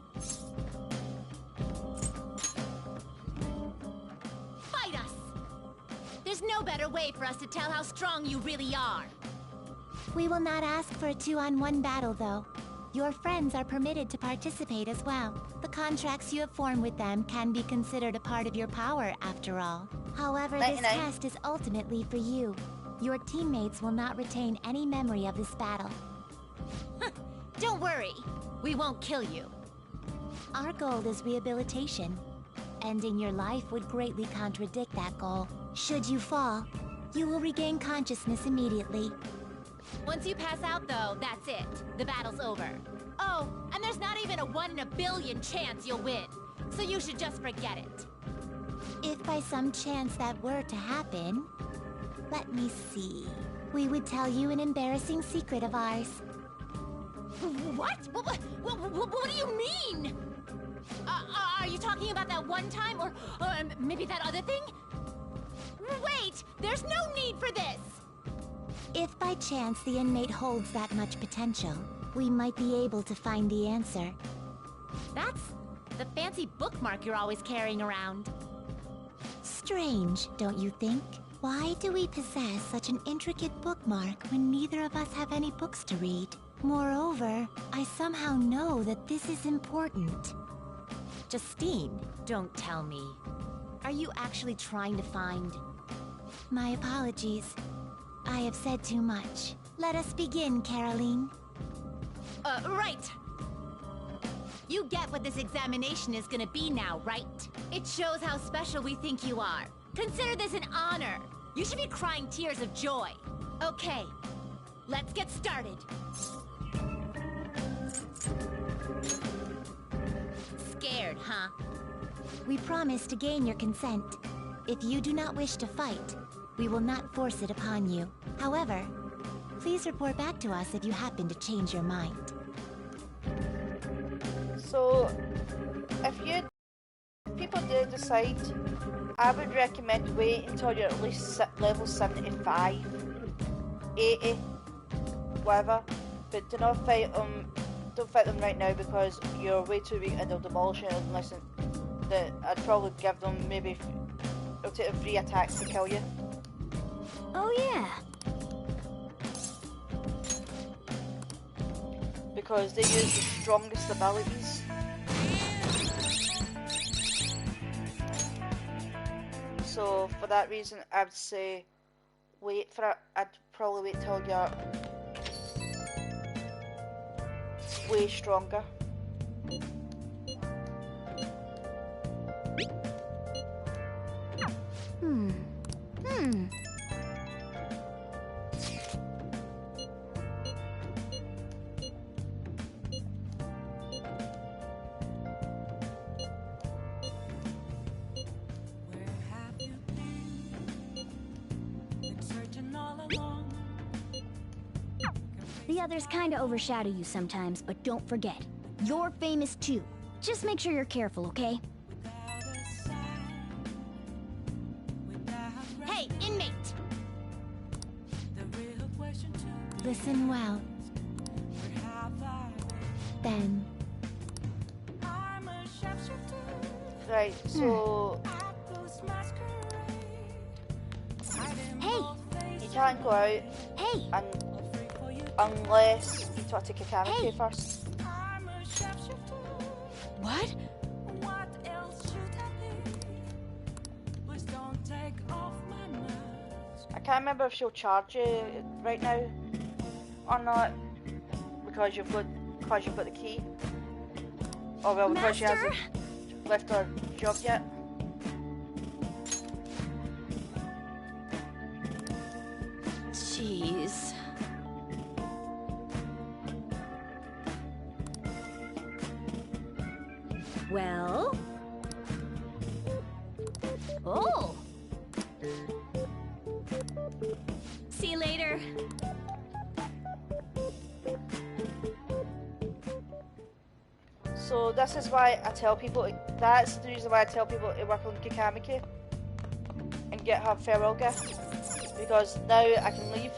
Fight us! There's no better way for us to tell how strong you really are. We will not ask for a 2-on-1 battle, though. Your friends are permitted to participate as well. The contracts you have formed with them can be considered a part of your power, after all. However, this 99. test is ultimately for you. Your teammates will not retain any memory of this battle. Don't worry, we won't kill you. Our goal is rehabilitation. Ending your life would greatly contradict that goal. Should you fall, you will regain consciousness immediately. Once you pass out, though, that's it. The battle's over. Oh, and there's not even a 1 in a billion chance you'll win. So you should just forget it. If by some chance that were to happen, let me see. We would tell you an embarrassing secret of ours. What? What do you mean? Are you talking about that one time, or maybe that other thing? Wait, there's no need for this! If by chance the inmate holds that much potential, we might be able to find the answer. That's the fancy bookmark you're always carrying around. Strange, don't you think? Why do we possess such an intricate bookmark when neither of us have any books to read? Moreover, I somehow know that this is important. Justine, don't tell me. Are you actually trying to find... My apologies. I have said too much. Let us begin, Caroline. Right. You get what this examination is gonna be now, right? It shows how special we think you are. Consider this an honor. You should be crying tears of joy. Okay, let's get started. Scared, huh? We promise to gain your consent. If you do not wish to fight, we will not force it upon you. However, please report back to us if you happen to change your mind. So, if people do decide, I would recommend wait until you're at least level 75, 80, whatever. But do not fight them. Don't fight them right now because you're way too weak and they'll demolish you. And listen, I'd probably give them maybe it'll take 3 attacks to kill you. Oh yeah. Because they use the strongest abilities. So for that reason, I would say wait for it. I'd probably wait till you're way stronger. The others kinda overshadow you sometimes, but don't forget, you're famous too. Just make sure you're careful, okay? Hey, inmate! Listen well. Then. Right, so... Hey! You can't go out. Hey! Unless you talk to Kakamaki first. What? I can't remember if she'll charge you right now or not because you've got the key. Or well, because she hasn't left her job yet. Jeez. Well? Oh! See you later. So this is why I tell people, that's the reason why I tell people to work on Kakamaki and get her farewell gift, because now I can leave.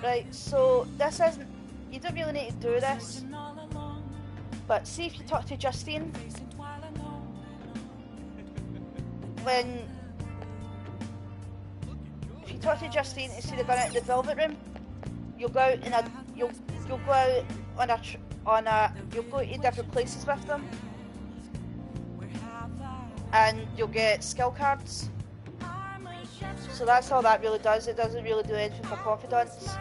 Right, so this isn't, you don't really need to do this, but see if you talk to Justine, if you talk to Justine and see the gun out in the Velvet Room, you'll go out in a you'll go out on a you'll go to different places with them, and you'll get skill cards. So that's all that really does. It doesn't really do anything for confidence.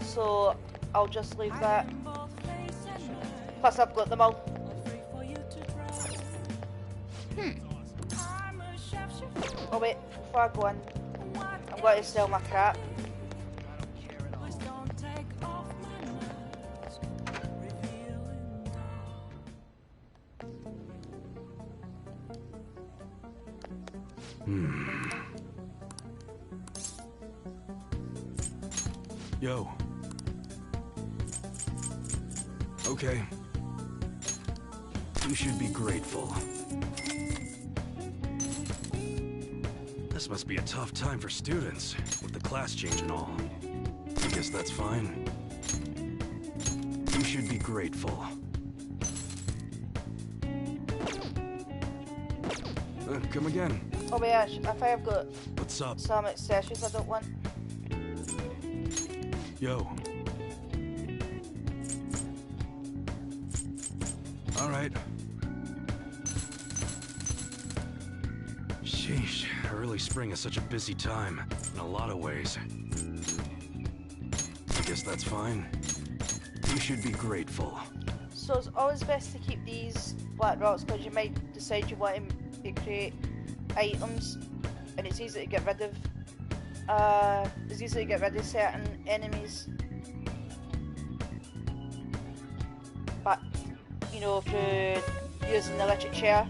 So I'll just leave that. Plus I've got them all. Oh wait, before I go in, I'm going to sell my crap. Yo. Okay. You should be grateful. This must be a tough time for students, with the class change and all. I guess that's fine. You should be grateful. Come again. Oh wait, I think I've got What's up? some accessories I don't want. Yo. All right. Sheesh, early spring is such a busy time, in a lot of ways. I guess that's fine. You should be grateful. So it's always best to keep these black rocks because you might decide you want to create items, and it's easy to get rid of. It's easy to get rid of certain enemies, but you know, through using the electric chair.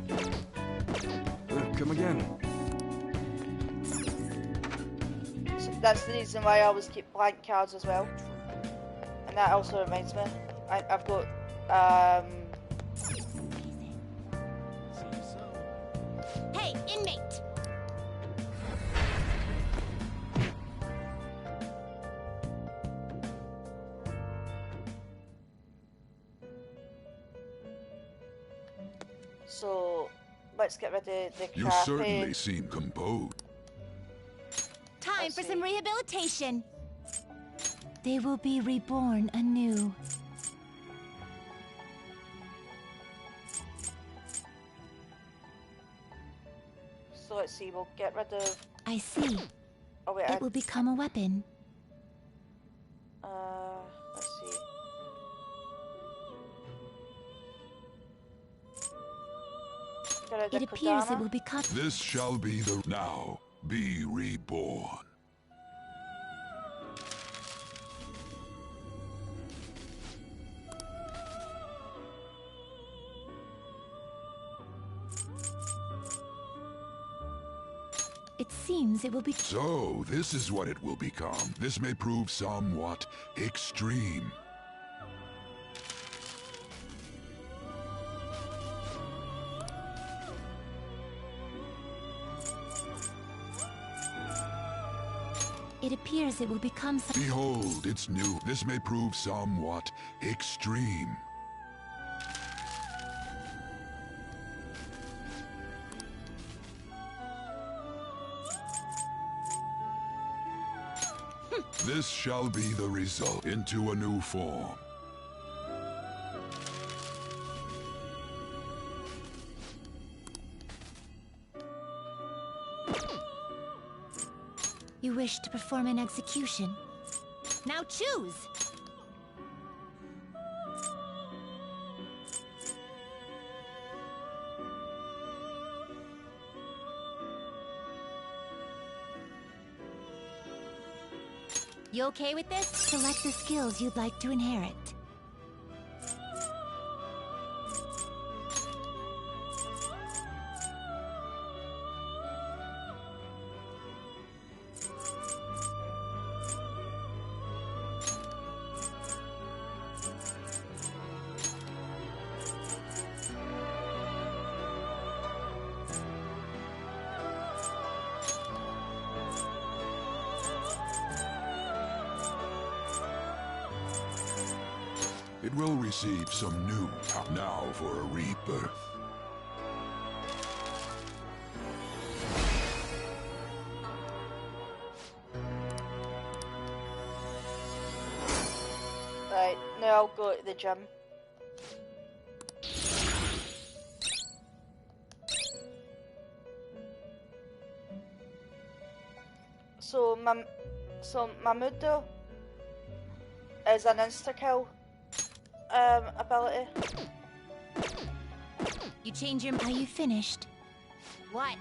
Come again. So that's the reason why I always keep blank cards as well. And that also reminds me, I've got Hey, inmate! so let's get rid of the crappy. You certainly seem composed. Time for some rehabilitation. They will be reborn anew. So let's see, we'll get rid of. I see. Oh wait, It will become a weapon. let's see. Get rid of It appears Kodama. it will become. This shall be the now. Be reborn. It seems it will be. So, this is what it will become. This may prove somewhat extreme. It appears it will become some. Behold, it's new. This may prove somewhat extreme. This shall be the result into a new form. You wish to perform an execution. Now choose! You okay with this? Select the skills you'd like to inherit. It will receive some new power now for a rebirth. now I'll go to the gym. So Mamudo is an insta-kill ability. You change your... Are you finished? What?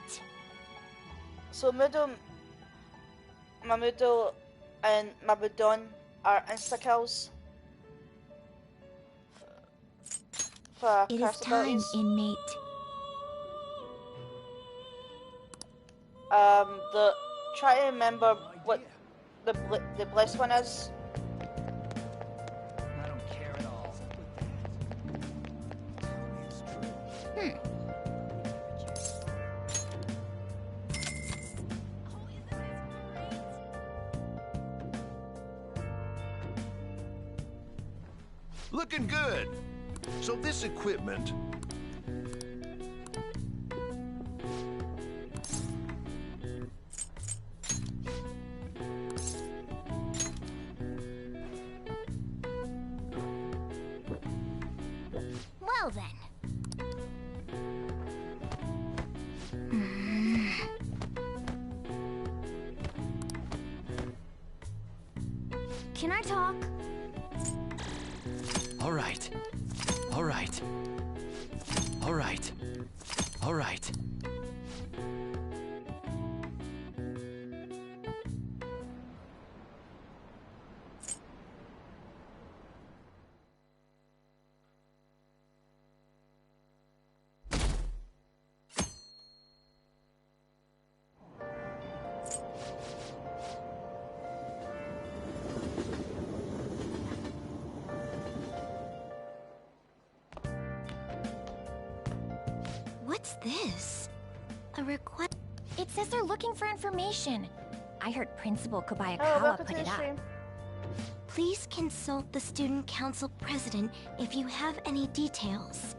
So Mamudo and Mabudon are insta-kills. For it is cast time, abilities. inmate. Try to remember what the blessed one is. I don't care at all. Looking good. So this equipment... Well then. Can I talk? All right. All right. All right. All right. What's this? A request. It says they're looking for information. I heard Principal Kobayakawa put it up. Please consult the Student Council President if you have any details.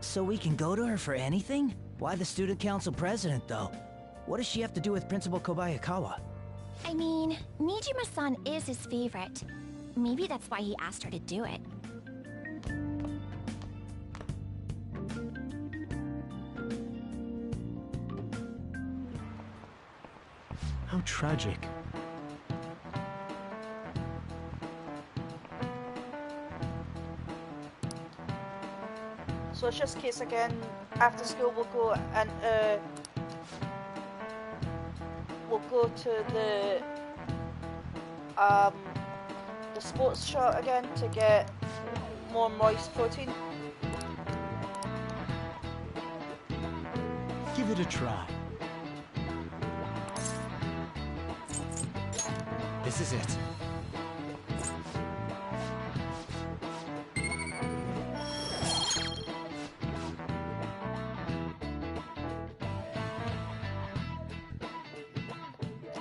So we can go to her for anything? Why the Student Council President, though? What does she have to do with Principal Kobayakawa? I mean, Nijima-san is his favorite. Maybe that's why he asked her to do it. How tragic. So it's just case again. After school, we'll go and we'll go to the sports shop again to get more moist protein. Give it a try. This is it.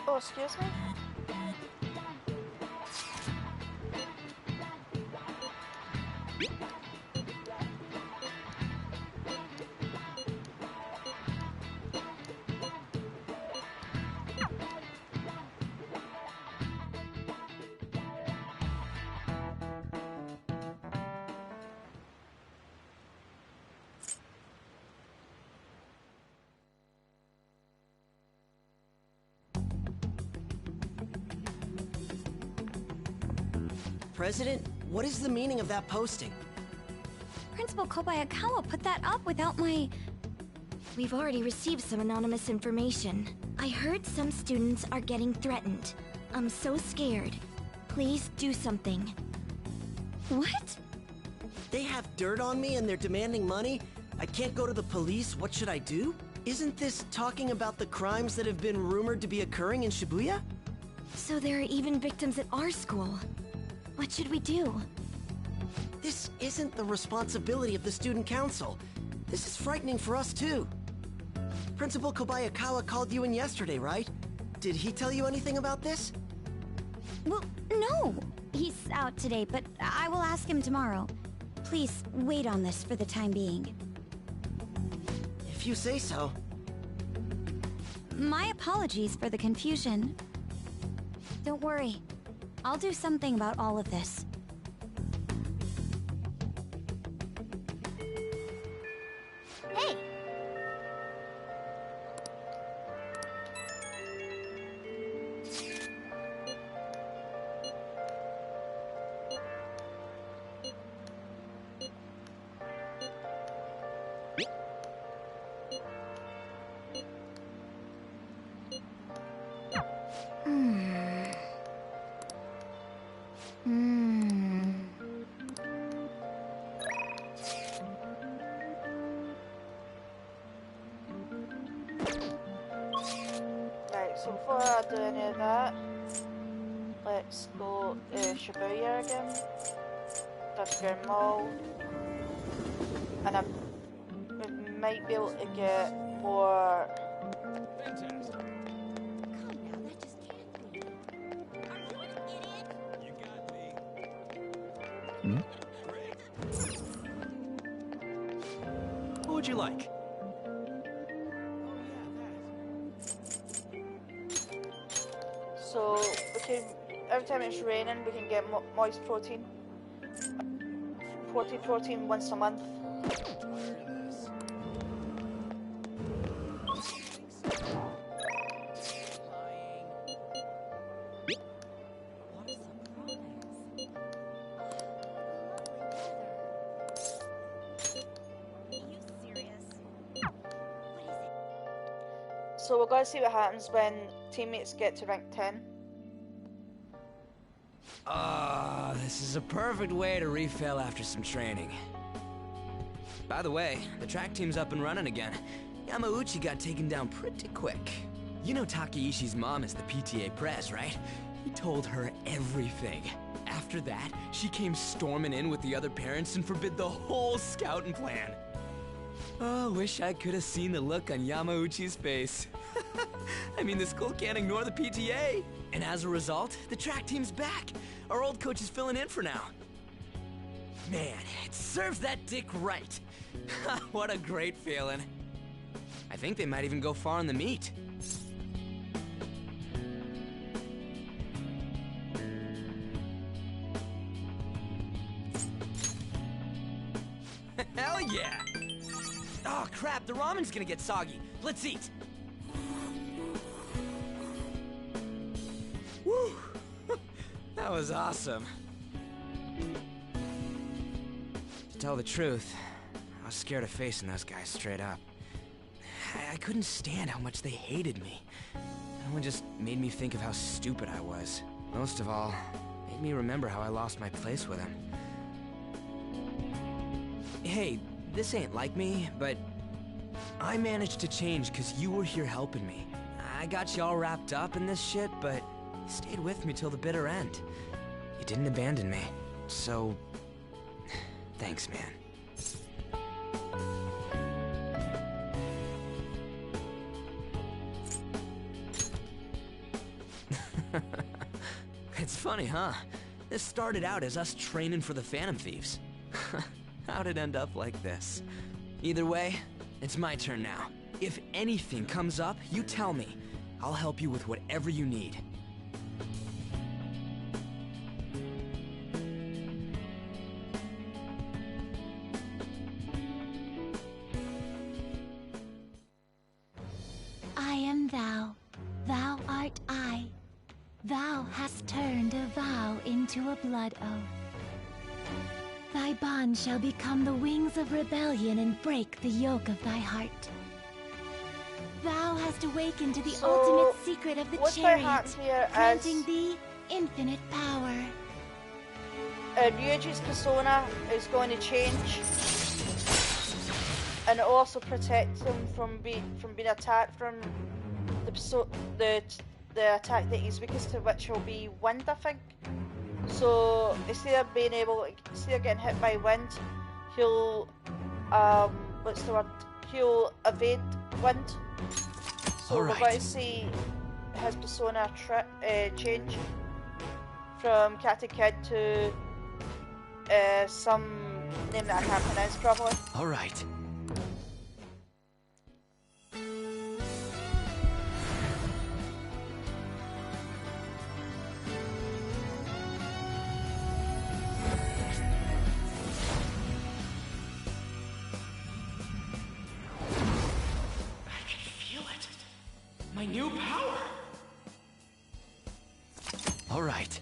Oh, excuse me? President, what is the meaning of that posting? Principal Kobayakawa put that up without my... We've already received some anonymous information. I heard some students are getting threatened. I'm so scared. Please do something. What? They have dirt on me and they're demanding money? I can't go to the police, what should I do? Isn't this talking about the crimes that have been rumored to be occurring in Shibuya? So there are even victims at our school. What should we do? This isn't the responsibility of the student council. This is frightening for us too. Principal Kobayakawa called you in yesterday, right? Did he tell you anything about this? Well, no. He's out today, but I will ask him tomorrow. Please wait on this for the time being. If you say so. My apologies for the confusion. Don't worry. I'll do something about all of this. So before I do any of that, let's go Shibuya again. Underground Mall. And we might be able to get more. Fantastic. Come now, that just can't be. Are you an idiot? You got me. What would you like? So we can, every time it's raining, we can get moist protein. Protein once a month. So we're going to see what happens when teammates get to rank 10. Ah, this is a perfect way to refill after some training. By the way, the track team's up and running again. Yamauchi got taken down pretty quick. You know Takeishi's mom is the PTA pres, right? He told her everything. After that, she came storming in with the other parents and forbid the whole scouting plan. Oh, wish I could have seen the look on Yamauchi's face. I mean, the school can't ignore the PTA. And as a result, the track team's back. Our old coach is filling in for now. Man, it serves that dick right. What a great feeling. I think they might even go far in the meet. Hell yeah! Oh crap, the ramen's gonna get soggy. Let's eat. Woo! That was awesome. To tell the truth, I was scared of facing those guys straight up. I couldn't stand how much they hated me. It only just made me think of how stupid I was. Most of all, it made me remember how I lost my place with them. Hey, this ain't like me, but I managed to change because you were here helping me. I got you all wrapped up in this shit, but you stayed with me till the bitter end. You didn't abandon me, so thanks, man. It's funny, huh? This started out as us training for the Phantom Thieves. How'd it end up like this? Either way, it's my turn now. If anything comes up, you tell me. I'll help you with whatever you need. I am thou, thou art I. Thou hast turned a vow into a blood oath. Thy bond shall become the wings of rebellion and break the yoke of thy heart. Thou hast awakened to the ultimate secret of the chariot, granting thee infinite power. Ryuji's persona is going to change, and it also protects him from being attacked from the attack that he's weakest to, which will be wind, I think. So instead of getting hit by wind, he'll he'll evade wind. So we're going to see his persona change from Karate Kid to some name that I can't pronounce properly. All right. My new power! All right.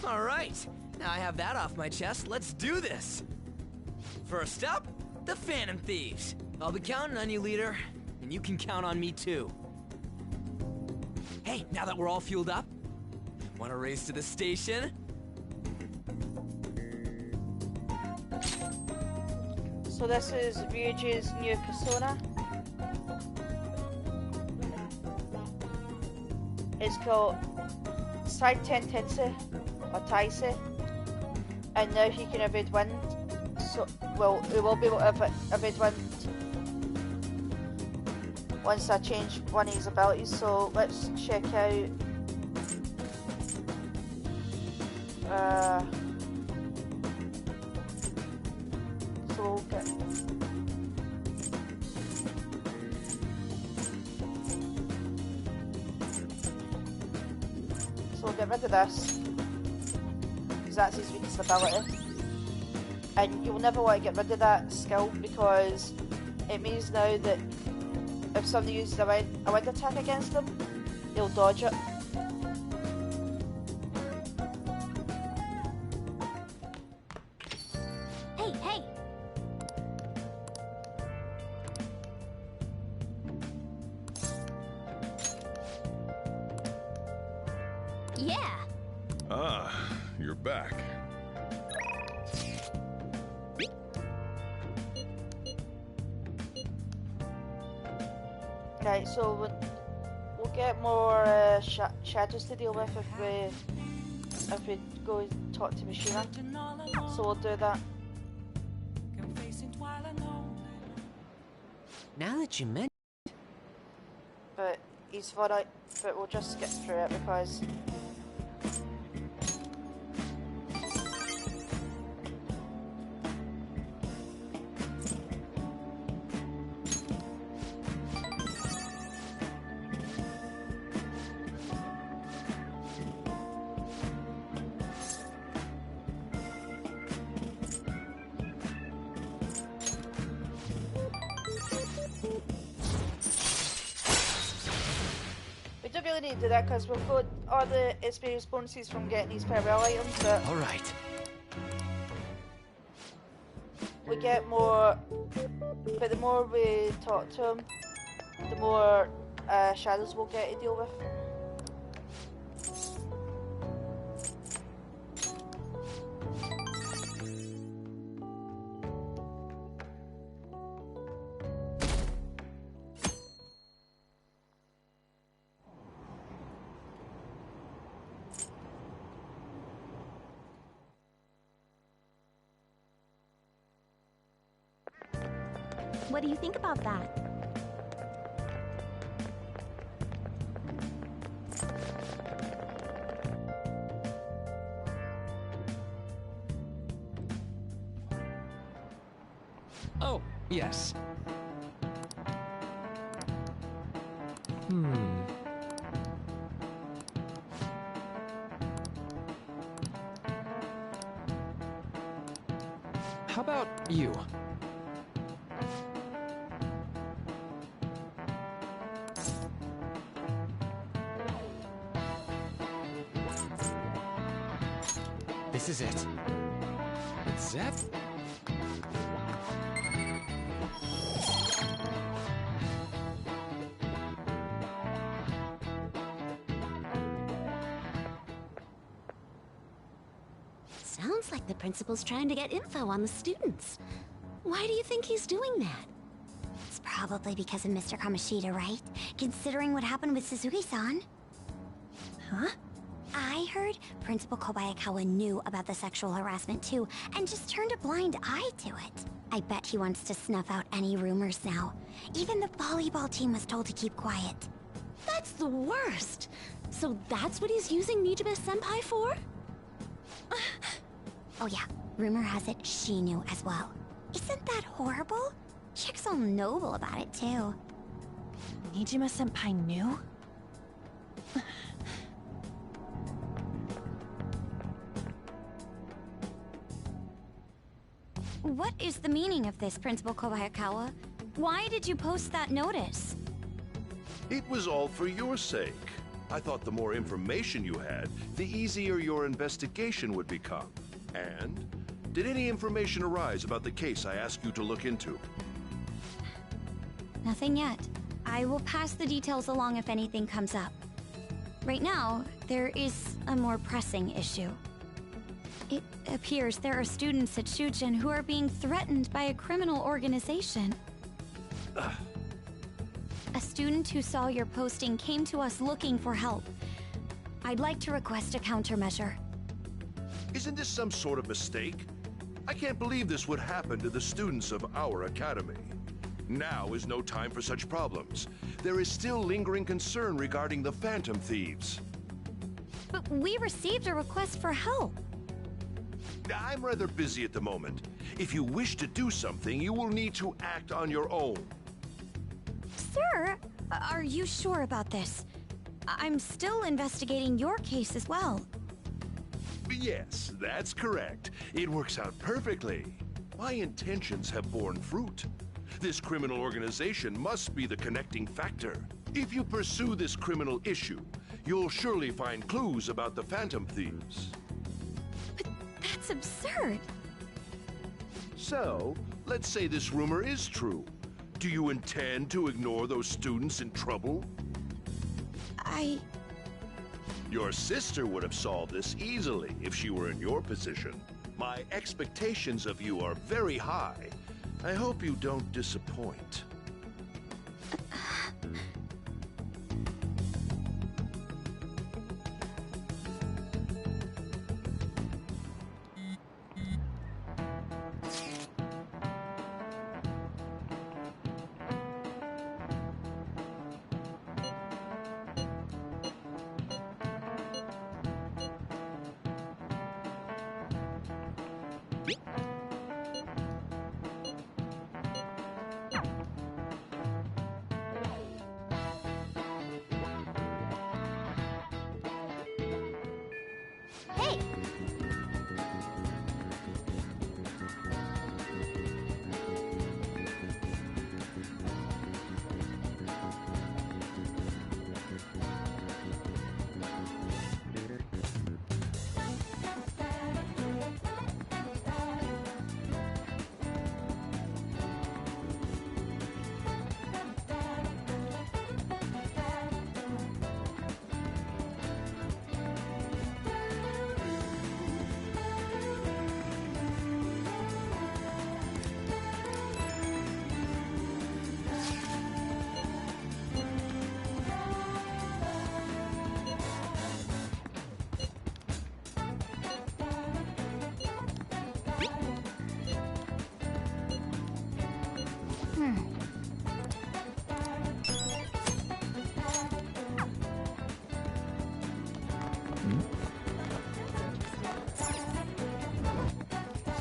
Alright, now I have that off my chest, let's do this! First up, the Phantom Thieves. I'll be counting on you, leader, and you can count on me too. Hey, now that we're all fueled up, wanna race to the station? So this is Ryuji's new persona. It's called Cyphyxia or Taisi, and now he can evade wind. So, well, he will be able to evade wind once I change one of his abilities. So let's check out. So we'll get. So we'll get rid of this, because that's his weakest ability. And you'll never want to get rid of that skill, because it means now that if somebody uses a wind attack against him, he'll dodge it. Hey, hey! Yeah! Ah, you're back. Right, so we'll get more shadows to deal with if we go talk to Mishima. So we'll do that. Now that you mention, But he's far out. But we'll just skip through it because. We don't really need to do that because we've got all the experience bonuses from getting these farewell items, but Alright. we get more. But the more we talk to him, the more shadows we'll get to deal with. What do you think about that? Oh, yes. How about you? This is it. It's Zep? Sounds like the principal's trying to get info on the students. Why do you think he's doing that? It's probably because of Mr. Kamoshida, right? Considering what happened with Suzuki-san. Huh? I heard Principal Kobayakawa knew about the sexual harassment too, and just turned a blind eye to it. I bet he wants to snuff out any rumors now. Even the volleyball team was told to keep quiet. That's the worst! So that's what he's using Nijime-senpai for? Oh yeah, rumor has it she knew as well. Isn't that horrible? Chick's all noble about it too. Nijime-senpai knew? What is the meaning of this, Principal Kobayakawa? Why did you post that notice? It was all for your sake. I thought the more information you had, the easier your investigation would become. And did any information arise about the case I asked you to look into? Nothing yet. I will pass the details along if anything comes up. Right now, there is a more pressing issue. It appears there are students at Shujin who are being threatened by a criminal organization. A student who saw your posting came to us looking for help. I'd like to request a countermeasure. Isn't this some sort of mistake? I can't believe this would happen to the students of our academy. Now is no time for such problems. There is still lingering concern regarding the Phantom Thieves. But we received a request for help. I'm rather busy at the moment. If you wish to do something, you will need to act on your own. Sir, are you sure about this? I'm still investigating your case as well. Yes, that's correct. It works out perfectly. My intentions have borne fruit. This criminal organization must be the connecting factor. If you pursue this criminal issue, you'll surely find clues about the Phantom Thieves. But that's absurd. So, let's say this rumor is true. Do you intend to ignore those students in trouble? Your sister would have solved this easily if she were in your position. My expectations of you are very high. I hope you don't disappoint. Hey!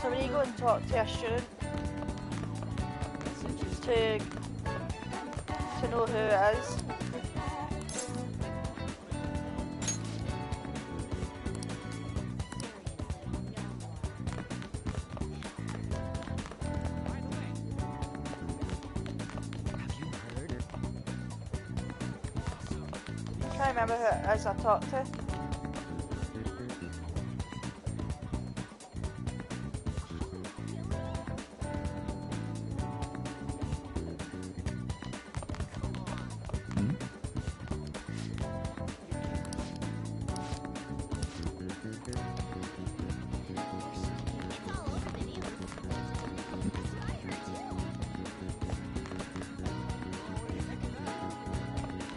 So when you go and talk to a student to know who it is, I can't remember who it is I talked to.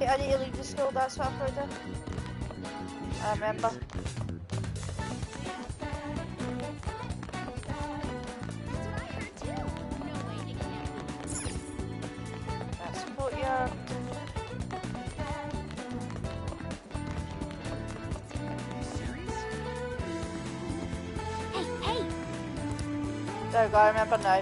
I need to leave the school, that's what I've heard. I remember. That's what you're... Hey! There we go, I remember now.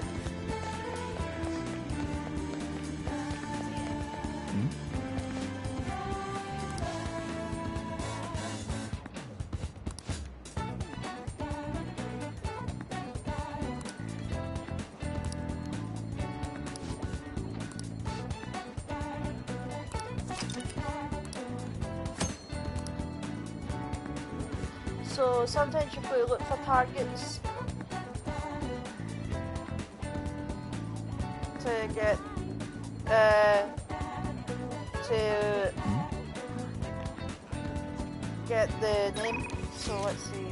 So sometimes you've got to look for targets to get the name. So let's see.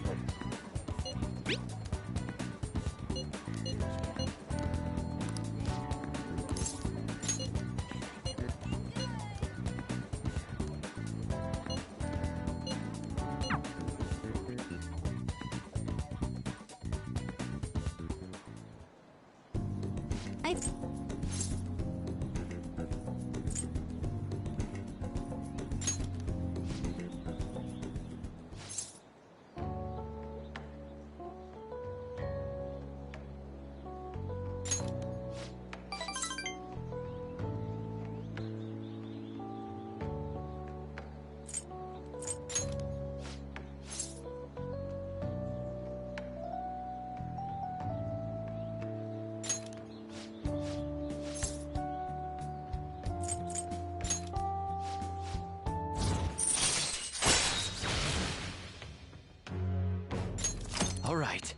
All right.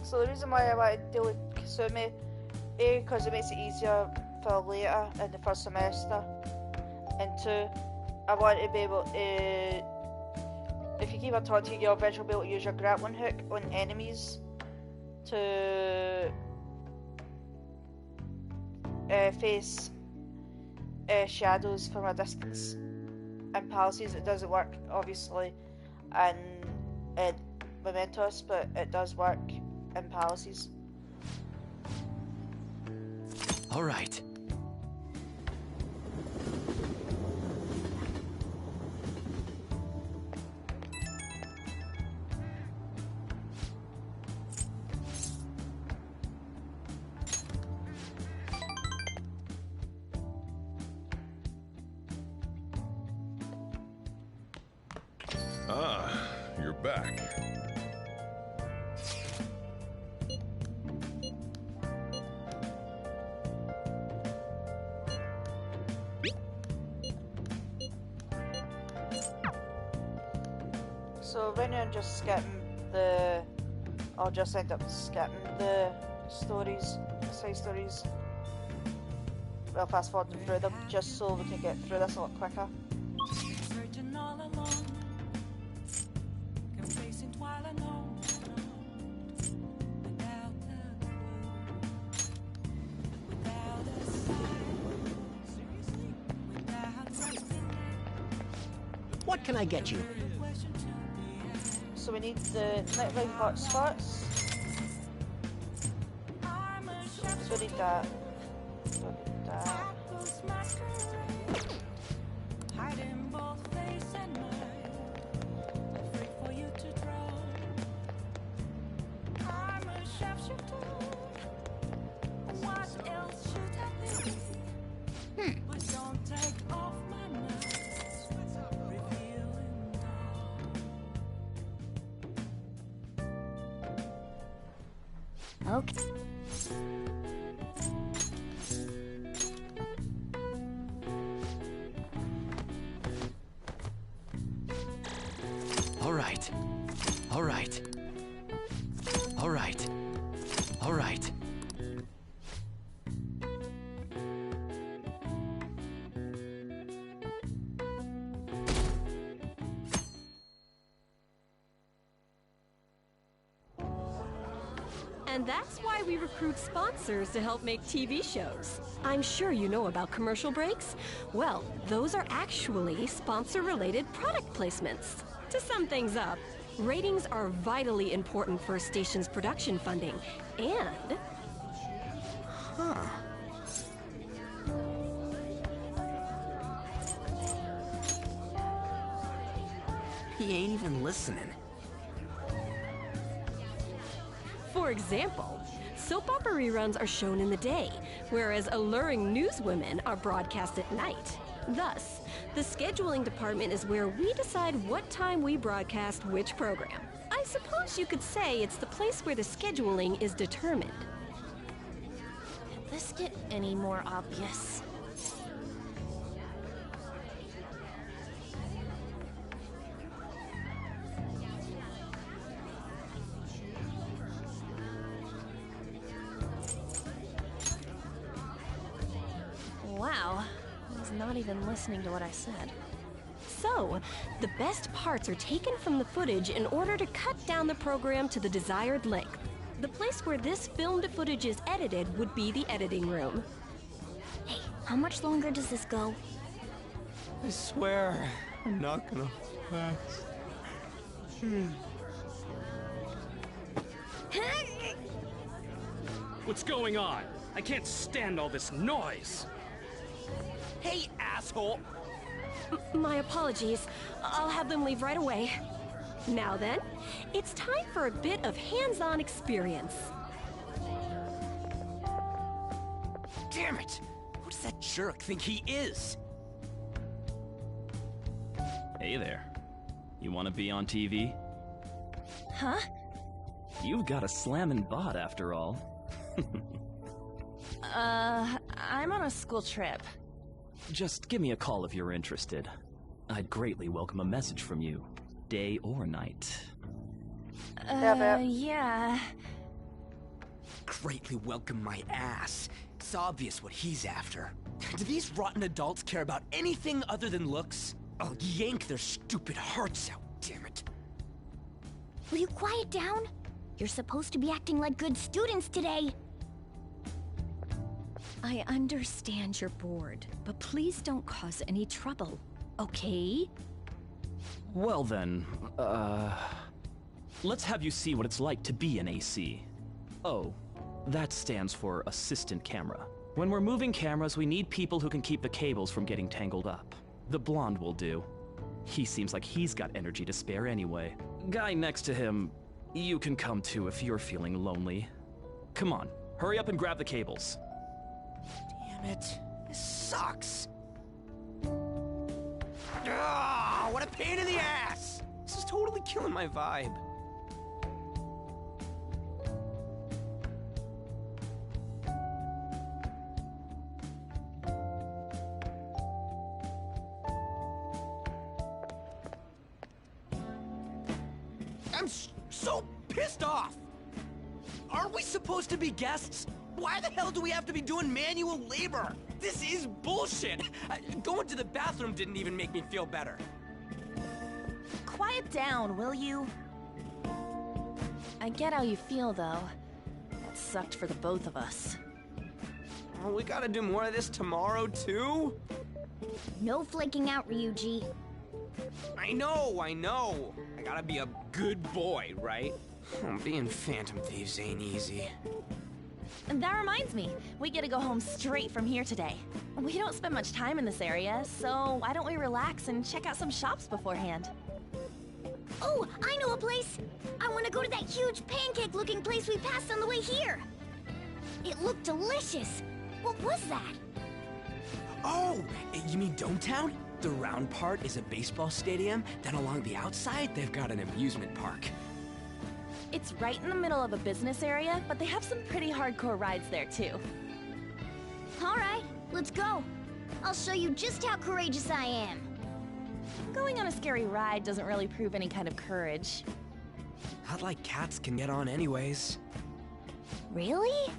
So the reason why I want to deal with Kasumi, A, because it makes it easier for later in the first semester, and 2, I want to be able to, if you keep on taunting, you'll eventually be able to use your grappling hook on enemies to face shadows from a distance. In Palaces it doesn't work, obviously, and in Mementos, but it does work in Palaces. All right. Ah, you're back. So when you're just skipping the, I'll just end up skipping the stories, the side stories. Well, fast forwarding through them, just so we can get through this a lot quicker. What can I get you? So we need the nightlife hotspots. So we need that. So we need that. Okay. All right. All right. All right. All right. And that's why we recruit sponsors to help make TV shows. I'm sure you know about commercial breaks. Well, those are actually sponsor-related product placements. To sum things up, ratings are vitally important for a station's production funding, and... Huh. He ain't even listening. For example, soap opera reruns are shown in the day, whereas alluring newswomen are broadcast at night. Thus, the scheduling department is where we decide what time we broadcast which program. I suppose you could say it's the place where the scheduling is determined. Could this get any more obvious? Wow, I was not even listening to what I said. So, the best parts are taken from the footage in order to cut down the program to the desired length. The place where this filmed footage is edited would be the editing room. Hey, how much longer does this go? I swear, I'm not gonna fast. What's going on? I can't stand all this noise. Hey, asshole! My apologies. I'll have them leave right away. Now then, it's time for a bit of hands-on experience. Damn it! Who does that jerk think he is? Hey there. You want to be on TV? Huh? You've got a slammin' bot after all. I'm on a school trip. Just give me a call if you're interested. I'd greatly welcome a message from you, day or night. Yeah. Greatly welcome my ass. It's obvious what he's after. Do these rotten adults care about anything other than looks? I'll yank their stupid hearts out, damn it. Will you quiet down? You're supposed to be acting like good students today. I understand you're bored, but please don't cause any trouble, okay? Well then, let's have you see what it's like to be an AC. Oh, that stands for assistant camera. When we're moving cameras, we need people who can keep the cables from getting tangled up. The blonde will do. He seems like he's got energy to spare anyway. Guy next to him, you can come too if you're feeling lonely. Come on, hurry up and grab the cables. Damn it. This sucks. Ugh, what a pain in the ass! This is totally killing my vibe. I'm so pissed off! Aren't we supposed to be guests? Why the hell do we have to be doing manual labor? This is bullshit! Going to the bathroom didn't even make me feel better. Quiet down, will you? I get how you feel, though. That sucked for the both of us. Oh, we gotta do more of this tomorrow, too? No flaking out, Ryuji. I know. I gotta be a good boy, right? Being Phantom Thieves ain't easy. And that reminds me, we get to go home straight from here today. We don't spend much time in this area, so why don't we relax and check out some shops beforehand? Oh, I know a place! I want to go to that huge pancake-looking place we passed on the way here! It looked delicious! What was that? Oh, you mean Dometown? The round part is a baseball stadium, then along the outside, they've got an amusement park. It's right in the middle of a business area, but they have some pretty hardcore rides there, too. Alright, let's go. I'll show you just how courageous I am. Going on a scary ride doesn't really prove any kind of courage. Not like cats can get on anyways. Really?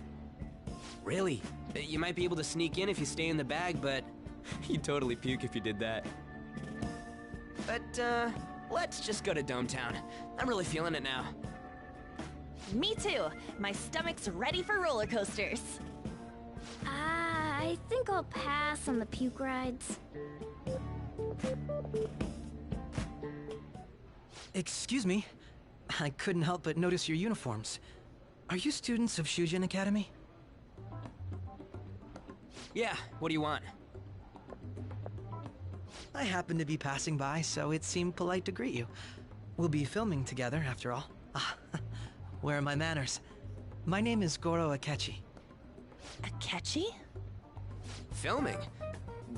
Really. You might be able to sneak in if you stay in the bag, but you'd totally puke if you did that. But, let's just go to Dometown. I'm really feeling it now. Me too. My stomach's ready for roller coasters. I think I'll pass on the puke rides. Excuse me. I couldn't help but notice your uniforms. Are you students of Shujin Academy? Yeah, what do you want? I happened to be passing by, so it seemed polite to greet you. We'll be filming together, after all. Where are my manners? My name is Goro Akechi. Akechi? Filming?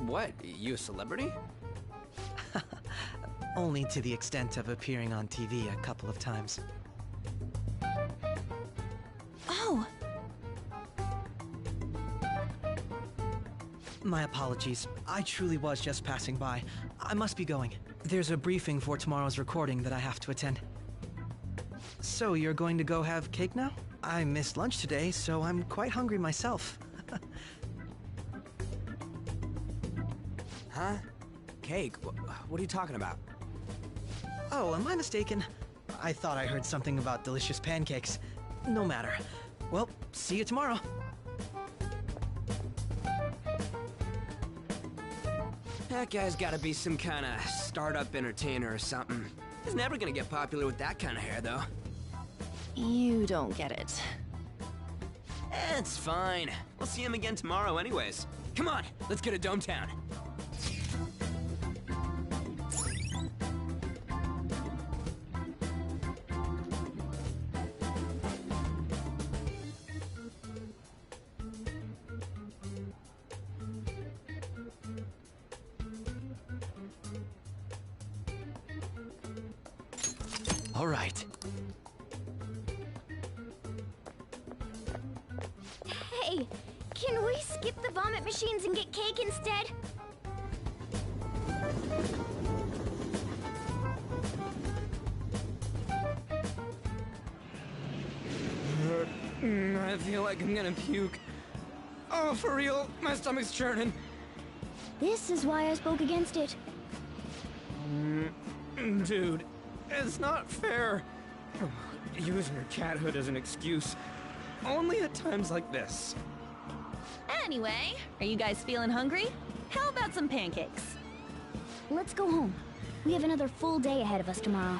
What, you a celebrity? Only to the extent of appearing on TV a couple of times. Oh! My apologies. I truly was just passing by. I must be going. There's a briefing for tomorrow's recording that I have to attend. So, you're going to go have cake now? I missed lunch today, so I'm quite hungry myself. Huh? Cake? What are you talking about? Oh, am I mistaken? I thought I heard something about delicious pancakes. No matter. Well, see you tomorrow. That guy's gotta be some kind of startup entertainer or something. He's never gonna get popular with that kind of hair, though. You don't get it. It's fine. We'll see him again tomorrow anyways. Come on, let's get to Dome Town. All right. Hey, can we skip the vomit machines and get cake instead? I feel like I'm gonna puke. Oh, for real, my stomach's churning. This is why I spoke against it. Dude, it's not fair. Using your cathood as an excuse. Only at times like this. Anyway, are you guys feeling hungry? How about some pancakes? Let's go home. We have another full day ahead of us tomorrow.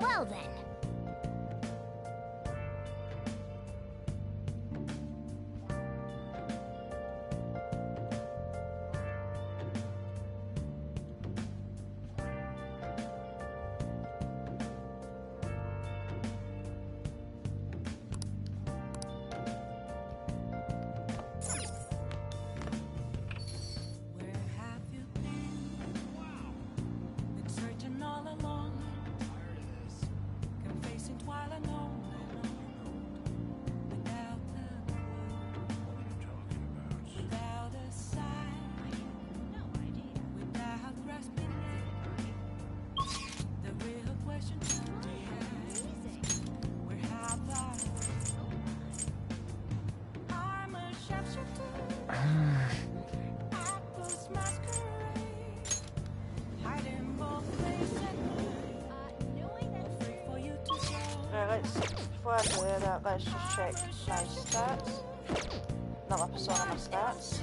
Well then. Before I do that, let's just check my stats. Not my persona, my stats.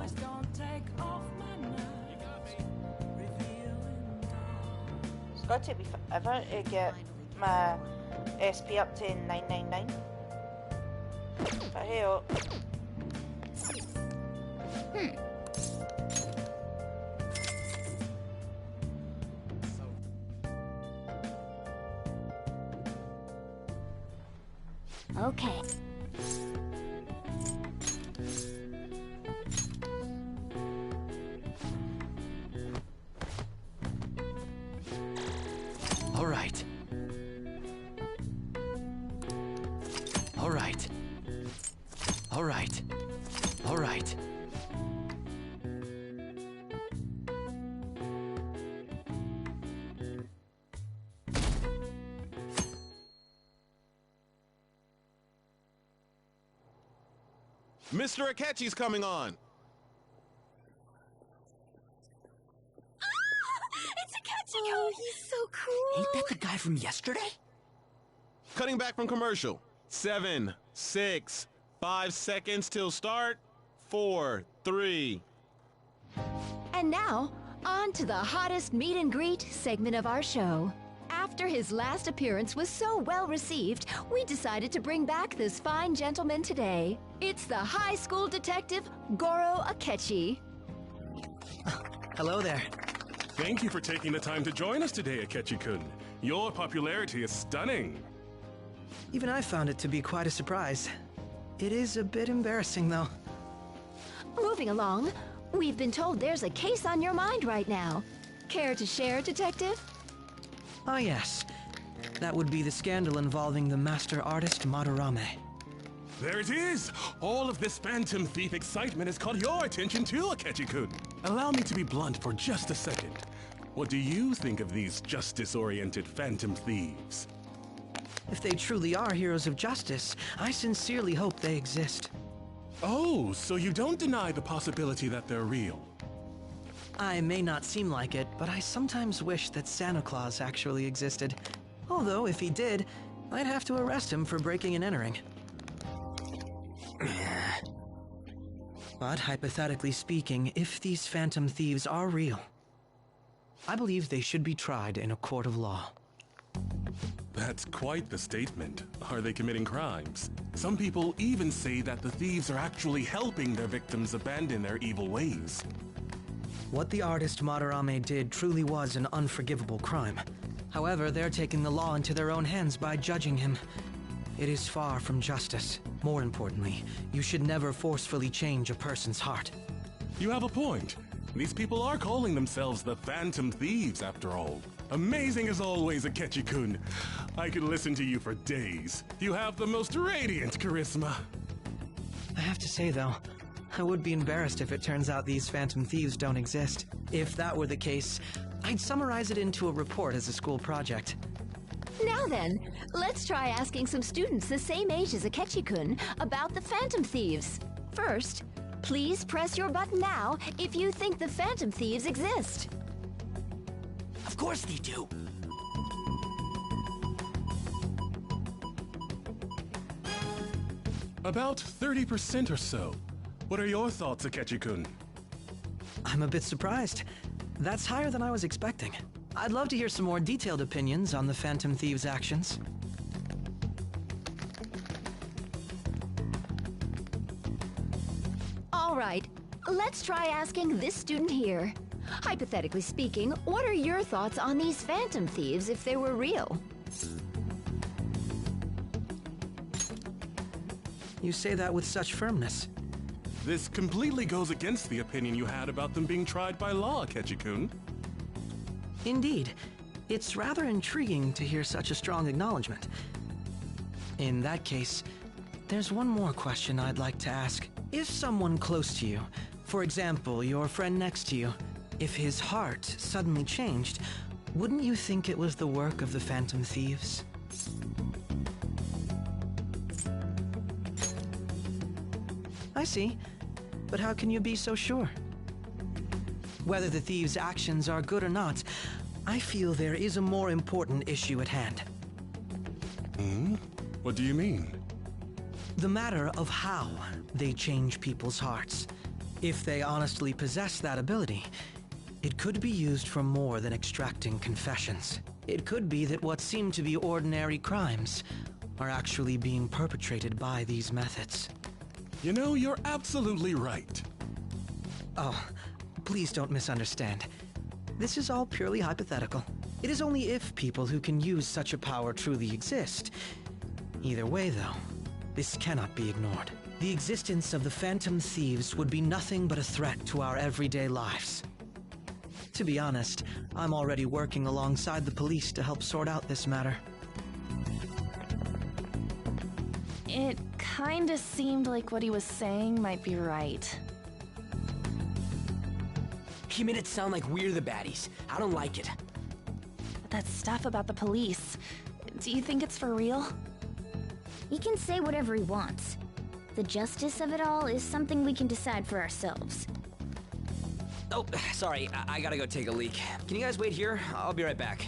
It's got to take me forever to get my SP up to 999. But hey, oh. Okay. All right. All right. All right. All right. Mr. Akechi's coming on. It's Akechi! Oh, he's so cool! Ain't that the guy from yesterday? Cutting back from commercial. 7, 6, 5 seconds till start. 4, 3. And now, on to the hottest meet and greet segment of our show. After his last appearance was so well received, we decided to bring back this fine gentleman today. It's the high school detective, Goro Akechi. Hello there. Thank you for taking the time to join us today, Akechi-kun. Your popularity is stunning. Even I found it to be quite a surprise. It is a bit embarrassing, though. Moving along, we've been told there's a case on your mind right now. Care to share, Detective? Ah, yes. That would be the scandal involving the master artist Madarame. There it is! All of this Phantom Thief excitement has caught your attention too, Akechi-kun. Allow me to be blunt for just a second. What do you think of these justice-oriented Phantom Thieves? If they truly are heroes of justice, I sincerely hope they exist. Oh, so you don't deny the possibility that they're real? I may not seem like it, but I sometimes wish that Santa Claus actually existed. Although, if he did, I'd have to arrest him for breaking and entering. But hypothetically speaking, if these phantom thieves are real, I believe they should be tried in a court of law. That's quite the statement. Are they committing crimes? Some people even say that the thieves are actually helping their victims abandon their evil ways. What the artist Madarame did truly was an unforgivable crime. However, they're taking the law into their own hands by judging him. It is far from justice. More importantly, you should never forcefully change a person's heart. You have a point. These people are calling themselves the Phantom Thieves, after all. Amazing as always, Akechi-kun. I could listen to you for days. You have the most radiant charisma. I have to say, though, I would be embarrassed if it turns out these Phantom Thieves don't exist. If that were the case, I'd summarize it into a report as a school project. Now then, let's try asking some students the same age as Akechi-kun about the Phantom Thieves. First, please press your button now if you think the Phantom Thieves exist. Of course they do. About 30% or so. What are your thoughts, Akechi-kun? I'm a bit surprised. That's higher than I was expecting. I'd love to hear some more detailed opinions on the Phantom Thieves' actions. All right, let's try asking this student here. Hypothetically speaking, what are your thoughts on these Phantom Thieves if they were real? You say that with such firmness. This completely goes against the opinion you had about them being tried by law, Akechi-kun. Indeed. It's rather intriguing to hear such a strong acknowledgement. In that case, there's one more question I'd like to ask. If someone close to you, for example, your friend next to you, if his heart suddenly changed, wouldn't you think it was the work of the Phantom Thieves? I see. But how can you be so sure? Whether the thieves' actions are good or not, I feel there is a more important issue at hand. What do you mean? The matter of how they change people's hearts. If they honestly possess that ability, it could be used for more than extracting confessions. It could be that what seem to be ordinary crimes are actually being perpetrated by these methods. You know, you're absolutely right. Oh, please don't misunderstand. This is all purely hypothetical. It is only if people who can use such a power truly exist. Either way, though, this cannot be ignored. The existence of the Phantom Thieves would be nothing but a threat to our everyday lives. To be honest, I'm already working alongside the police to help sort out this matter. It kinda seemed like what he was saying might be right. He made it sound like we're the baddies. I don't like it. But that stuff about the police, do you think it's for real? He can say whatever he wants. The justice of it all is something we can decide for ourselves. Oh, sorry, I gotta go take a leak. Can you guys wait here? I'll be right back.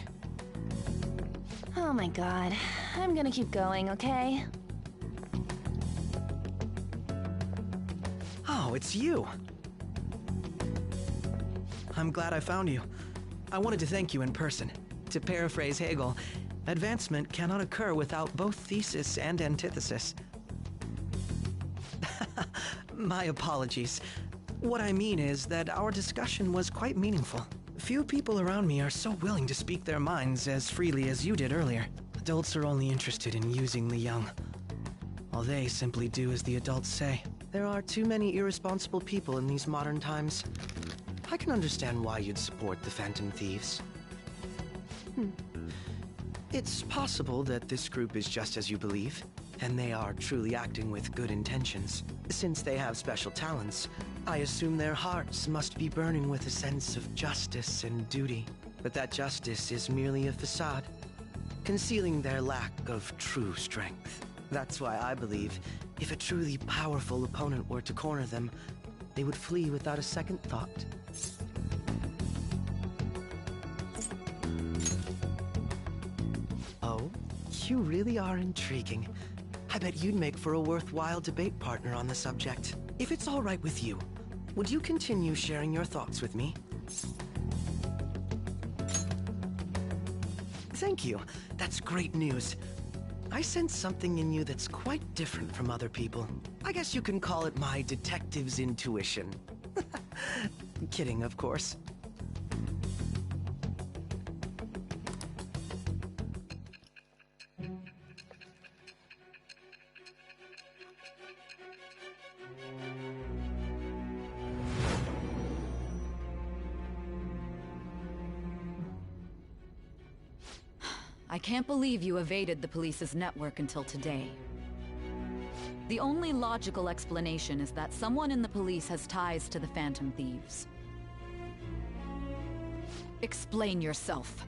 Oh my god. I'm gonna keep going, okay? Oh, it's you. I'm glad I found you. I wanted to thank you in person. To paraphrase Hegel, advancement cannot occur without both thesis and antithesis. My apologies. What I mean is that our discussion was quite meaningful. Few people around me are so willing to speak their minds as freely as you did earlier. Adults are only interested in using the young. While they simply do as the adults say. There are too many irresponsible people in these modern times. I can understand why you'd support the Phantom Thieves. It's possible that this group is just as you believe, and they are truly acting with good intentions. Since they have special talents, I assume their hearts must be burning with a sense of justice and duty. But that justice is merely a facade. concealing their lack of true strength. That's why I believe if a truly powerful opponent were to corner them, they would flee without a second thought. Oh, you really are intriguing. I bet you'd make for a worthwhile debate partner on the subject. If it's all right with you, would you continue sharing your thoughts with me? Thank you. That's great news. I sense something in you that's quite different from other people. I guess you can call it my detective's intuition. Kidding, of course. I can't believe you evaded the police's network until today. The only logical explanation is that someone in the police has ties to the Phantom Thieves. Explain yourself.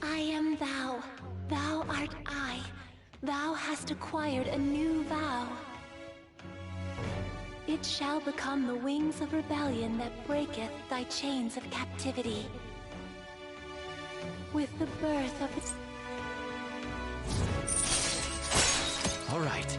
I am thou. Thou art I. Thou hast acquired a new vow. It shall become the wings of rebellion that breaketh thy chains of captivity. With the birth of its... All right.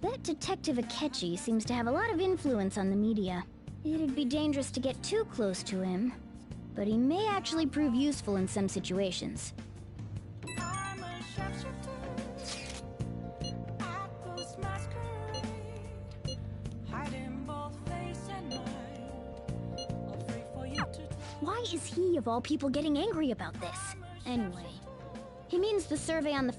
That Detective Akechi seems to have a lot of influence on the media. It'd be dangerous to get too close to him, but he may actually prove useful in some situations. Why is he, of all people, getting angry about this? Anyway, he means the survey on the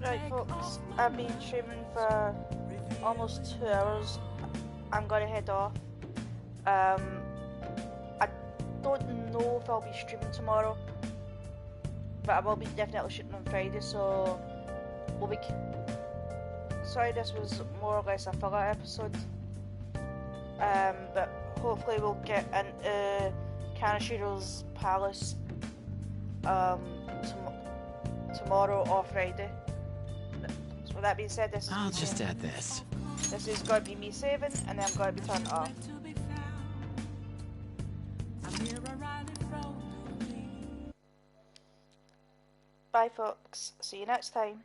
Right folks, I've been streaming for almost 2 hours. I'm gonna head off. I don't know if I'll be streaming tomorrow, but I will be definitely shooting on Friday, so we'll be... Sorry, this was more or less a filler episode. But hopefully we'll get into Kanashiro's palace tomorrow or Friday. So with that being said, I'll just add this. This is going to be me saving, and then I'm going to be turning off. Bye folks, see you next time.